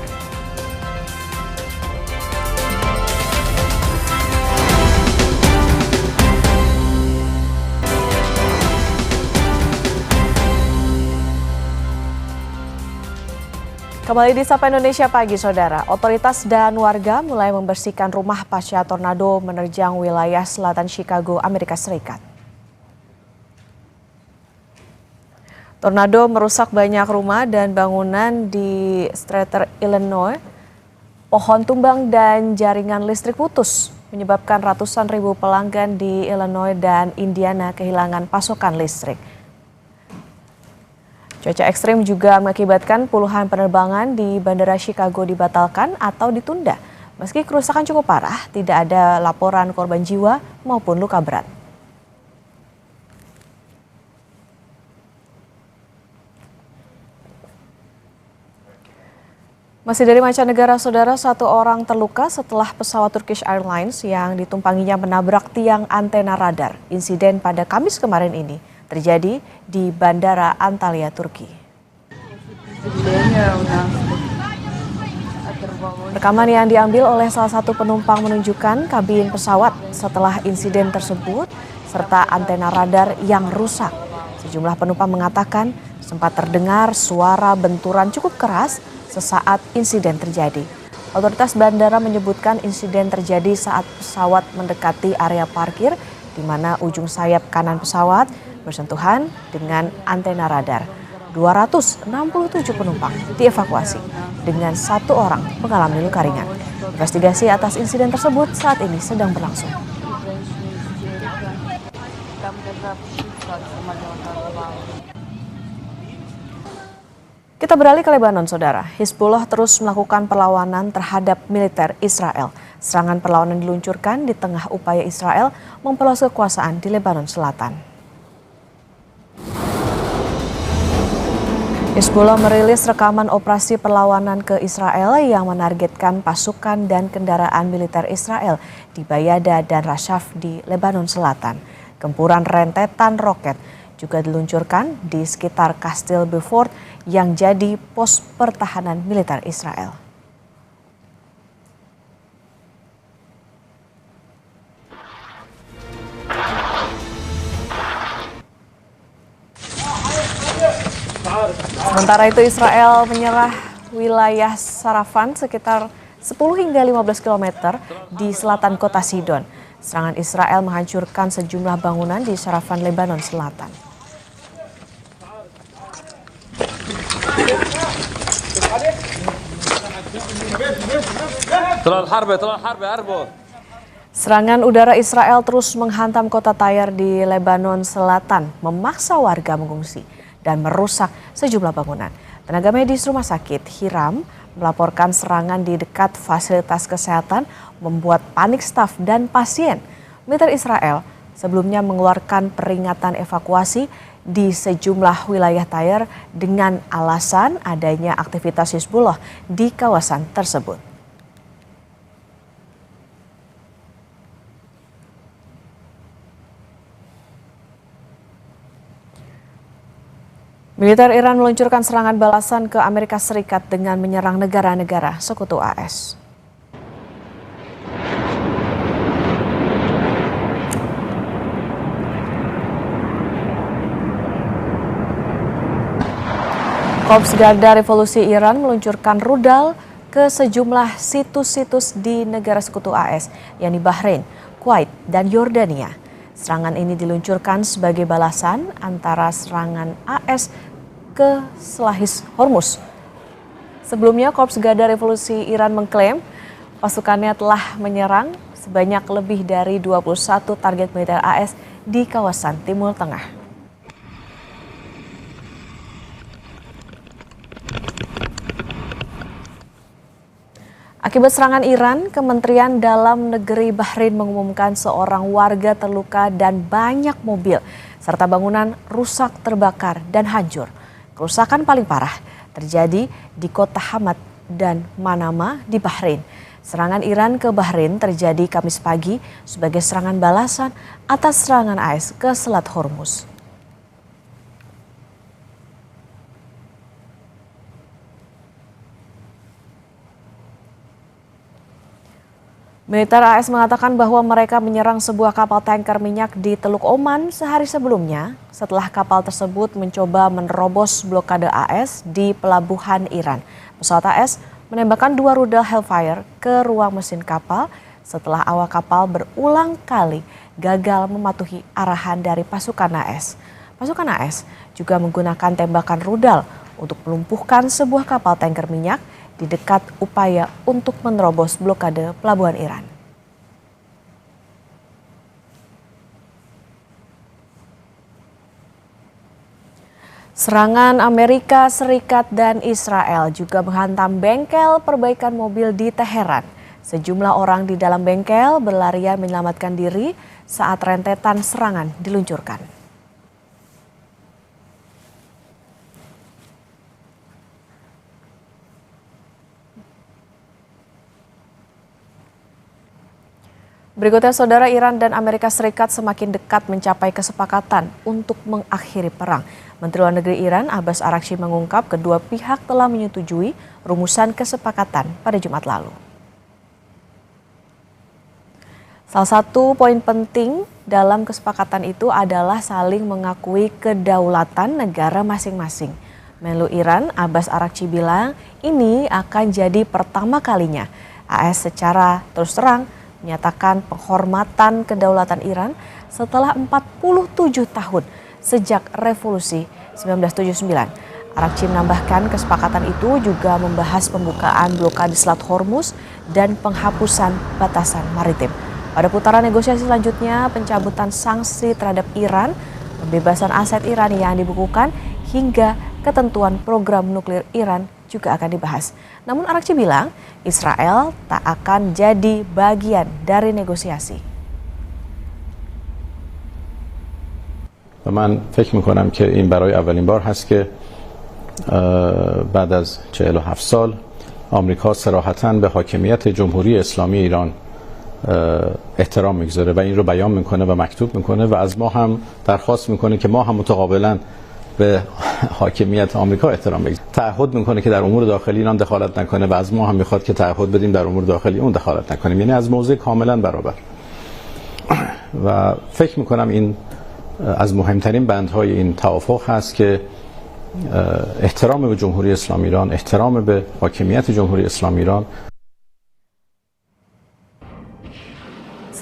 B: Kembali di Sapa Indonesia Pagi, saudara. Otoritas dan warga mulai membersihkan rumah pasca tornado menerjang wilayah selatan Chicago, Amerika Serikat. Tornado merusak banyak rumah dan bangunan di Streator, Illinois. Pohon tumbang dan jaringan listrik putus, menyebabkan ratusan ribu pelanggan di Illinois dan Indiana kehilangan pasokan listrik. Cuaca ekstrim juga mengakibatkan puluhan penerbangan di Bandara Chicago dibatalkan atau ditunda. Meski kerusakan cukup parah, tidak ada laporan korban jiwa maupun luka berat. Masih dari mancanegara, saudara, 1 orang terluka setelah pesawat Turkish Airlines yang ditumpanginya menabrak tiang antena radar. Insiden pada Kamis kemarin ini terjadi di Bandara Antalya, Turki. Rekaman yang diambil oleh salah satu penumpang menunjukkan kabin pesawat setelah insiden tersebut serta antena radar yang rusak. Sejumlah penumpang mengatakan sempat terdengar suara benturan cukup keras sesaat insiden terjadi. Otoritas bandara menyebutkan insiden terjadi saat pesawat mendekati area parkir, di mana ujung sayap kanan pesawat bersentuhan dengan antena radar. 267 penumpang dievakuasi dengan 1 orang mengalami luka ringan. Investigasi atas insiden tersebut saat ini sedang berlangsung. Kita beralih ke Lebanon, Saudara. Hizbullah terus melakukan perlawanan terhadap militer Israel. Serangan perlawanan diluncurkan di tengah upaya Israel memperluas kekuasaan di Lebanon Selatan. Hizbullah merilis rekaman operasi perlawanan ke Israel yang menargetkan pasukan dan kendaraan militer Israel di Bayada dan Rashaf di Lebanon Selatan. Gempuran rentetan roket juga diluncurkan di sekitar Kastil Beaufort yang jadi pos pertahanan militer Israel. Sementara itu Israel menyerah wilayah Sarafan sekitar 10 hingga 15 km di selatan kota Sidon. Serangan Israel menghancurkan sejumlah bangunan di Sarafan, Lebanon Selatan. Serangan udara Israel terus menghantam kota Tyre di Lebanon Selatan, memaksa warga mengungsi dan merusak sejumlah bangunan. Tenaga medis rumah sakit Hiram melaporkan serangan di dekat fasilitas kesehatan membuat panik staf dan pasien. Militer Israel sebelumnya mengeluarkan peringatan evakuasi di sejumlah wilayah Tyre dengan alasan adanya aktivitas Hizbullah di kawasan tersebut. Militer Iran meluncurkan serangan balasan ke Amerika Serikat dengan menyerang negara-negara sekutu AS. Korps Garda Revolusi Iran meluncurkan rudal ke sejumlah situs-situs di negara sekutu AS, yakni Bahrain, Kuwait, dan Yordania. Serangan ini diluncurkan sebagai balasan antara serangan AS ke Selahis Hormuz. Sebelumnya, Korps Garda Revolusi Iran mengklaim pasukannya telah menyerang sebanyak lebih dari 21 target militer AS di kawasan Timur Tengah. Akibat serangan Iran, Kementerian Dalam Negeri Bahrain mengumumkan seorang warga terluka dan banyak mobil serta bangunan rusak, terbakar, dan hancur. Kerusakan paling parah terjadi di kota Hamad dan Manama di Bahrain. Serangan Iran ke Bahrain terjadi Kamis pagi sebagai serangan balasan atas serangan AS ke Selat Hormuz. Militer AS mengatakan bahwa mereka menyerang sebuah kapal tanker minyak di Teluk Oman sehari sebelumnya setelah kapal tersebut mencoba menerobos blokade AS di pelabuhan Iran. Pesawat AS menembakkan 2 rudal Hellfire ke ruang mesin kapal setelah awak kapal berulang kali gagal mematuhi arahan dari pasukan AS. Pasukan AS juga menggunakan tembakan rudal untuk melumpuhkan sebuah kapal tanker minyak di dekat upaya untuk menerobos blokade pelabuhan Iran. Serangan Amerika Serikat dan Israel juga menghantam bengkel perbaikan mobil di Teheran. Sejumlah orang di dalam bengkel berlarian menyelamatkan diri saat rentetan serangan diluncurkan. Berikutnya, Saudara, Iran dan Amerika Serikat semakin dekat mencapai kesepakatan untuk mengakhiri perang. Menteri Luar Negeri Iran, Abbas Araghchi, mengungkap kedua pihak telah menyetujui rumusan kesepakatan pada Jumat lalu. Salah satu poin penting dalam kesepakatan itu adalah saling mengakui kedaulatan negara masing-masing. Menlu Iran, Abbas Araghchi, bilang ini akan jadi pertama kalinya AS secara terus terang menyatakan penghormatan kedaulatan Iran setelah 47 tahun sejak revolusi 1979. Araghchi menambahkan kesepakatan itu juga membahas pembukaan blokade Selat Hormuz dan penghapusan batasan maritim. Pada putaran negosiasi selanjutnya, pencabutan sanksi terhadap Iran, pembebasan aset Iran yang dibukukan, hingga ketentuan program nuklir Iran juga akan dibahas. Namun Arakchi bilang, Israel tak akan jadi bagian dari negosiasi.
J: و من فکر میکنم که این برای اولین بار هست که بعد از 47 سال آمریکا صراحتاً به حاکمیت جمهوری اسلامی ایران احترام میگذاره و این رو بیان میکنه و مکتوب میکنه و از ما هم درخواست میکنه که ما هم متقابلاً به حاکمیت آمریکا احترام بگذاریم. تعهد میکنه که در امور داخلی ایران دخالت نکنه و از ما هم میخواد که تعهد بدیم در امور داخلی اون دخالت نکنیم. یعنی از موضع کاملا برابر. و فکر میکنم این از مهمترین بندهای این توافق هست که احترام به جمهوری اسلامی ایران، احترام به حاکمیت جمهوری اسلامی ایران.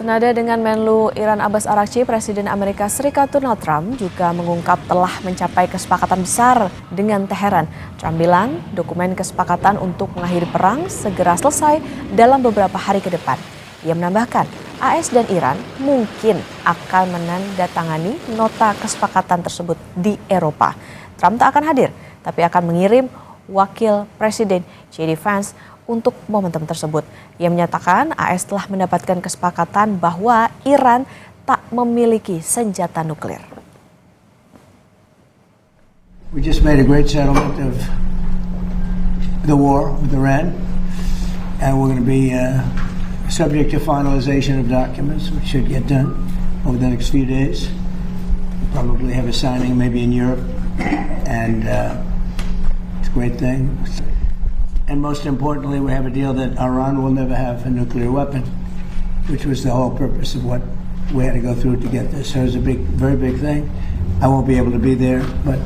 B: Senada dengan Menlu Iran Abbas Arakchi, Presiden Amerika Serikat Donald Trump juga mengungkap telah mencapai kesepakatan besar dengan Teheran. Trump bilang dokumen kesepakatan untuk mengakhiri perang segera selesai dalam beberapa hari ke depan. Ia menambahkan, AS dan Iran mungkin akan menandatangani nota kesepakatan tersebut di Eropa. Trump tak akan hadir, tapi akan mengirim wakil Presiden J.D. Vance untuk momentum tersebut. Ia menyatakan AS telah mendapatkan kesepakatan bahwa Iran tak memiliki senjata nuklir.
K: We just made a great settlement of the war with Iran, and we're going to be subject to finalization of documents, which should get done over the next few days. Probably have a signing maybe in Europe, and it's a great thing. And most importantly, we have a deal that Iran will never have a nuclear weapon, which was the whole purpose of what we had to go through to get this. So it's a big, very big thing. I won't be able to be there, but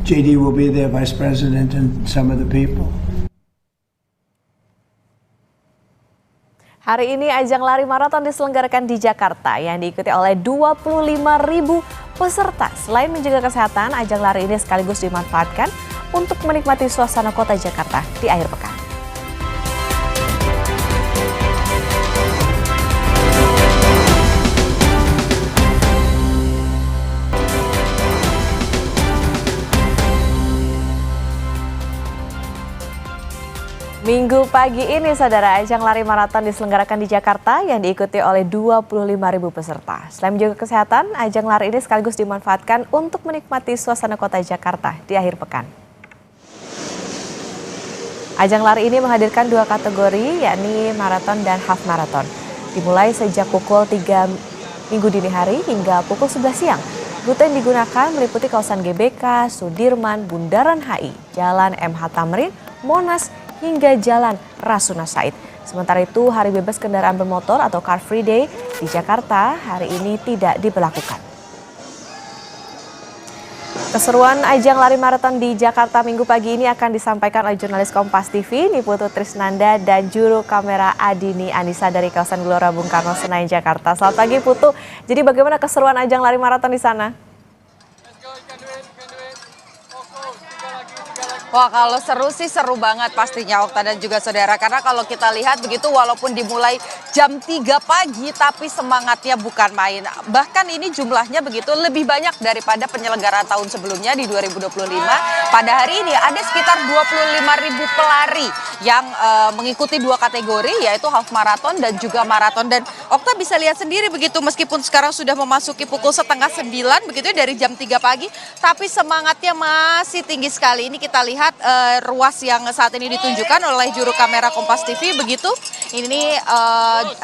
K: JD will be there, Vice President, and some of the people.
B: Hari ini ajang lari maraton diselenggarakan di Jakarta yang diikuti oleh 25.000 peserta. Selain menjaga kesehatan, ajang lari ini sekaligus dimanfaatkan untuk menikmati suasana kota Jakarta di akhir pekan. Minggu pagi ini, saudara, ajang lari maraton diselenggarakan di Jakarta yang diikuti oleh 25.000 peserta. Selain menjaga kesehatan, ajang lari ini sekaligus dimanfaatkan untuk menikmati suasana kota Jakarta di akhir pekan. Ajang lari ini menghadirkan dua kategori, yakni maraton dan half maraton. Dimulai sejak pukul 3 Minggu dini hari hingga pukul 11 siang. Rute yang digunakan meliputi kawasan GBK, Sudirman, Bundaran HI, Jalan MH Tamrin, Monas, hingga Jalan Rasuna Said. Sementara itu, hari bebas kendaraan bermotor atau Car Free Day di Jakarta hari ini tidak diberlakukan. Keseruan ajang lari maraton di Jakarta Minggu pagi ini akan disampaikan oleh jurnalis Kompas TV, Niputu Trisnanda, dan juru kamera Adini Anissa dari kawasan Gelora Bung Karno, Senayan, Jakarta. Selamat pagi, Putu. Jadi bagaimana keseruan ajang lari maraton di sana?
G: Wah, kalau seru sih seru banget pastinya, Okta dan juga saudara. Karena kalau kita lihat begitu, walaupun dimulai jam 3 pagi, tapi semangatnya bukan main. Bahkan ini jumlahnya begitu lebih banyak daripada penyelenggaraan tahun sebelumnya di 2025. Pada hari ini ada sekitar 25.000 pelari yang mengikuti dua kategori, yaitu half marathon dan juga maraton. Dan Okta bisa lihat sendiri begitu, meskipun sekarang sudah memasuki pukul 8:30 begitu dari jam 3 pagi, tapi semangatnya masih tinggi sekali. Ini kita lihat ruas yang saat ini ditunjukkan oleh juru kamera Kompas TV begitu. Ini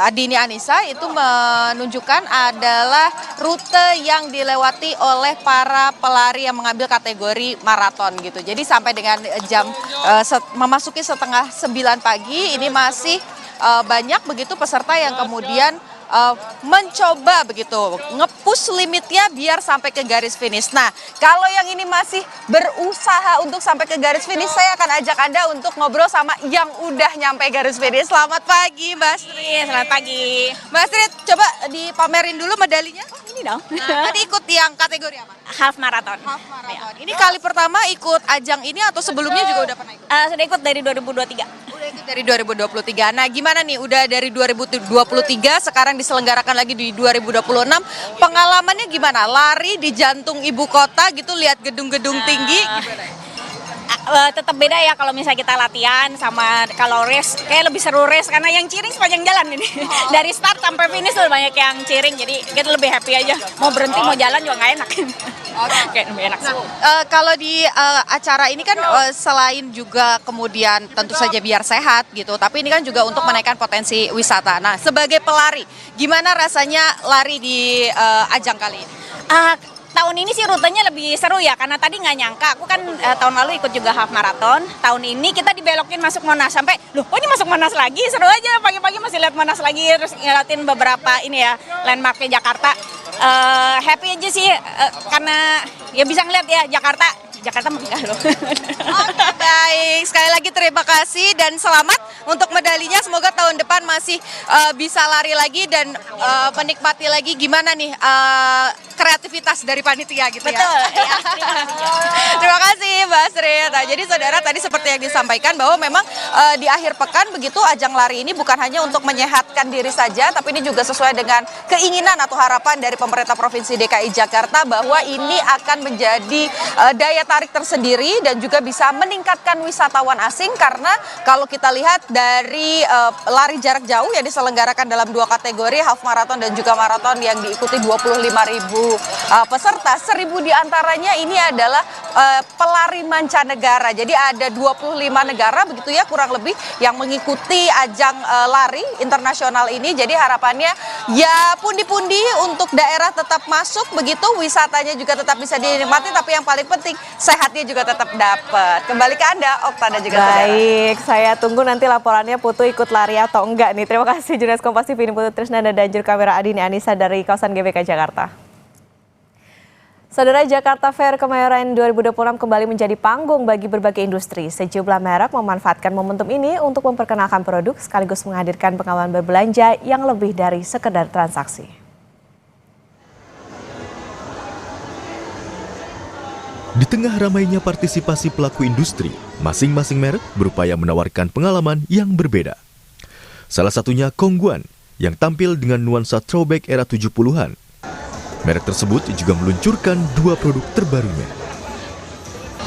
G: Adini Anissa itu menunjukkan adalah rute yang dilewati oleh para pelari yang mengambil kategori maraton gitu. Jadi sampai dengan jam memasuki 8:30 pagi ini masih banyak begitu peserta yang kemudian mencoba begitu nge-push limitnya biar sampai ke garis finish. Nah, kalau yang ini masih berusaha untuk sampai ke garis finish, saya akan ajak Anda untuk ngobrol sama yang udah nyampe garis finish. Selamat pagi, Mbak Astrid.
H: Selamat pagi.
G: Mbak Astrid, coba dipamerin dulu medalinya.
H: ini dong.
G: Tadi ikut yang kategori apa?
H: Half marathon.
G: Ini kali pertama ikut ajang ini atau sebelumnya juga udah pernah ikut?
H: Sudah ikut dari 2023.
G: Udah ikut dari 2023. Nah, gimana nih? Udah dari 2023, sekarang diselenggarakan lagi di 2026. Pengalamannya gimana? Lari di jantung ibu kota gitu, lihat gedung-gedung tinggi. Gimana?
H: Tetap beda ya kalau misalnya kita latihan sama kalau race, kayak lebih seru race karena yang cheering sepanjang jalan ini. Dari start sampai finish tuh banyak yang cheering, jadi kita lebih happy aja. Mau berhenti mau jalan juga nggak enak. Kayak lebih enak.
G: Kalau di acara ini kan selain juga kemudian tentu saja biar sehat gitu, tapi ini kan juga untuk menaikkan potensi wisata. Nah, sebagai pelari, gimana rasanya lari di ajang kali ini?
H: Tahun ini sih rutenya lebih seru ya, karena tadi nggak nyangka, aku kan tahun lalu ikut juga half marathon, tahun ini kita dibelokin masuk Monas, sampai, loh ini masuk Monas lagi, seru aja, pagi-pagi masih lihat Monas lagi, terus ngeliatin beberapa ini ya, landmarknya Jakarta. Happy aja sih, karena ya bisa ngeliat ya Jakarta megah loh.
G: Oke, baik, sekali lagi terima kasih dan selamat untuk medalinya, semoga tahun depan masih bisa lari lagi dan menikmati lagi gimana nih kreativitas dari panitia gitu ya.
H: Betul.
G: Terima kasih Mbak Sri. Nah, jadi saudara tadi seperti yang disampaikan bahwa memang di akhir pekan begitu ajang lari ini bukan hanya untuk menyehatkan diri saja, tapi ini juga sesuai dengan keinginan atau harapan dari pemerintah Provinsi DKI Jakarta bahwa ini akan menjadi daya tarik tersendiri dan juga bisa meningkatkan wisatawan asing, karena kalau kita lihat dari lari jarak jauh yang diselenggarakan dalam 2 kategori, half marathon dan juga marathon yang diikuti 25.000 peserta, 1.000 diantaranya ini adalah pelari mancanegara. Jadi ada 25 negara begitu ya kurang lebih yang mengikuti ajang lari internasional ini. Jadi harapannya ya pundi-pundi untuk daerah tetap masuk begitu, wisatanya juga tetap bisa dinikmati, tapi yang paling penting sehatnya juga tetap dapat. Kembali ke Anda, Okta dan juga saudara.
B: Baik, saya tunggu nanti laporannya Putu ikut lari atau enggak nih. Terima kasih jurnalis Kompas TV ini Putu Trisnanda dan juru kamera Adini Anissa dari kawasan GBK Jakarta. Saudara, Jakarta Fair Kemayoran 2026 kembali menjadi panggung bagi berbagai industri. Sejumlah merek memanfaatkan momentum ini untuk memperkenalkan produk sekaligus menghadirkan pengalaman berbelanja yang lebih dari sekedar transaksi.
R: Di tengah ramainya partisipasi pelaku industri, masing-masing merek berupaya menawarkan pengalaman yang berbeda. Salah satunya Kongguan yang tampil dengan nuansa throwback era 70-an. Merek tersebut juga meluncurkan 2 produk terbarunya.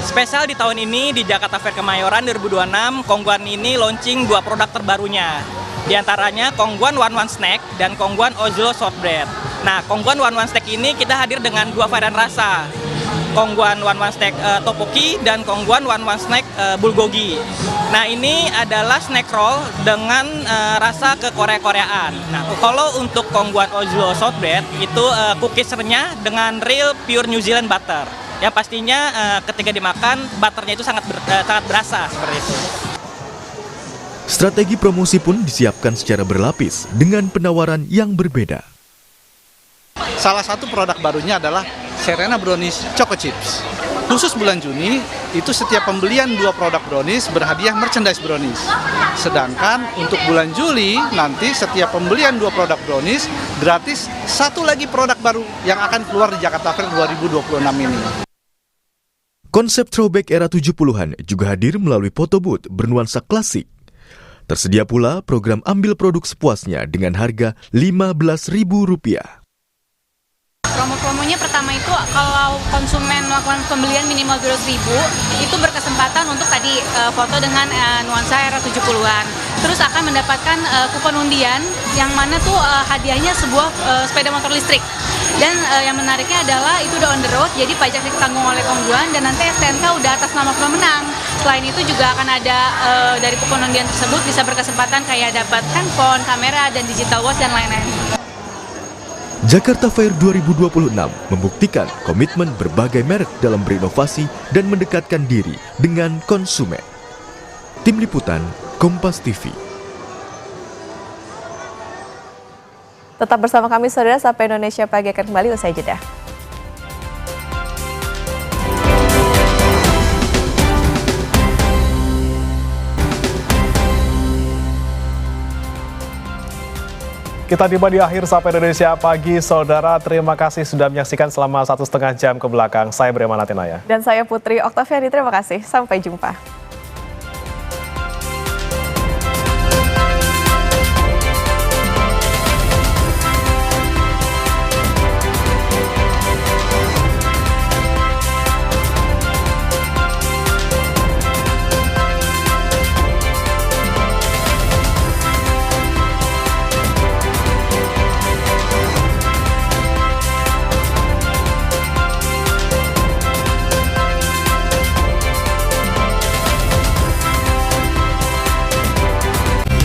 I: Spesial di tahun ini di Jakarta Fair Kemayoran 2026, Kongguan ini launching 2 produk terbarunya. Di antaranya Kongguan One One Snack dan Kongguan Ozlo Shortbread. Nah, Kongguan One One Snack ini kita hadir dengan 2 varian rasa. Kongguan One One Snack Tteokbokki dan Kongguan One One Snack Bulgogi. Nah, ini adalah snack roll dengan rasa ke-Korea-Koreaan. Nah, kalau untuk Kongguan Ozlo Shortbread itu cookiesnya dengan real pure New Zealand butter. Yang pastinya ketika dimakan butternya itu sangat berasa seperti itu.
R: Strategi promosi pun disiapkan secara berlapis dengan penawaran yang berbeda.
N: Salah satu produk barunya adalah Serena Brownies Choco Chips. Khusus bulan Juni, itu setiap pembelian 2 produk brownies berhadiah merchandise brownies. Sedangkan untuk bulan Juli, nanti setiap pembelian 2 produk brownies gratis 1 lagi produk baru yang akan keluar di Jakarta Fair 2026 ini.
R: Konsep throwback era 70-an juga hadir melalui photo booth bernuansa klasik. Tersedia pula program ambil produk sepuasnya dengan harga Rp15.000.
X: Promo-promonya pertama itu kalau konsumen melakukan pembelian minimal 200.000 itu berkesempatan untuk tadi foto dengan nuansa era 70-an. Terus akan mendapatkan kupon undian yang mana tuh hadiahnya sebuah sepeda motor listrik. Dan yang menariknya adalah itu udah on the road, jadi pajak ditanggung oleh Kongguan dan nanti STNK udah atas nama pemenang. Selain itu juga akan ada dari kupon undian tersebut bisa berkesempatan kayak dapat handphone, kamera, dan digital watch dan lain-lain.
R: Jakarta Fair 2026 membuktikan komitmen berbagai merek dalam berinovasi dan mendekatkan diri dengan konsumen. Tim Liputan, Kompas TV.
B: Tetap bersama kami saudara, sampai Indonesia Pagi akan kembali usai jeda.
A: Kita tiba di akhir Sapa Indonesia Pagi, Saudara. Terima kasih sudah menyaksikan selama 1,5 jam ke belakang. Saya Breman Atenaya.
B: Dan saya Putri Oktaviani, terima kasih. Sampai jumpa.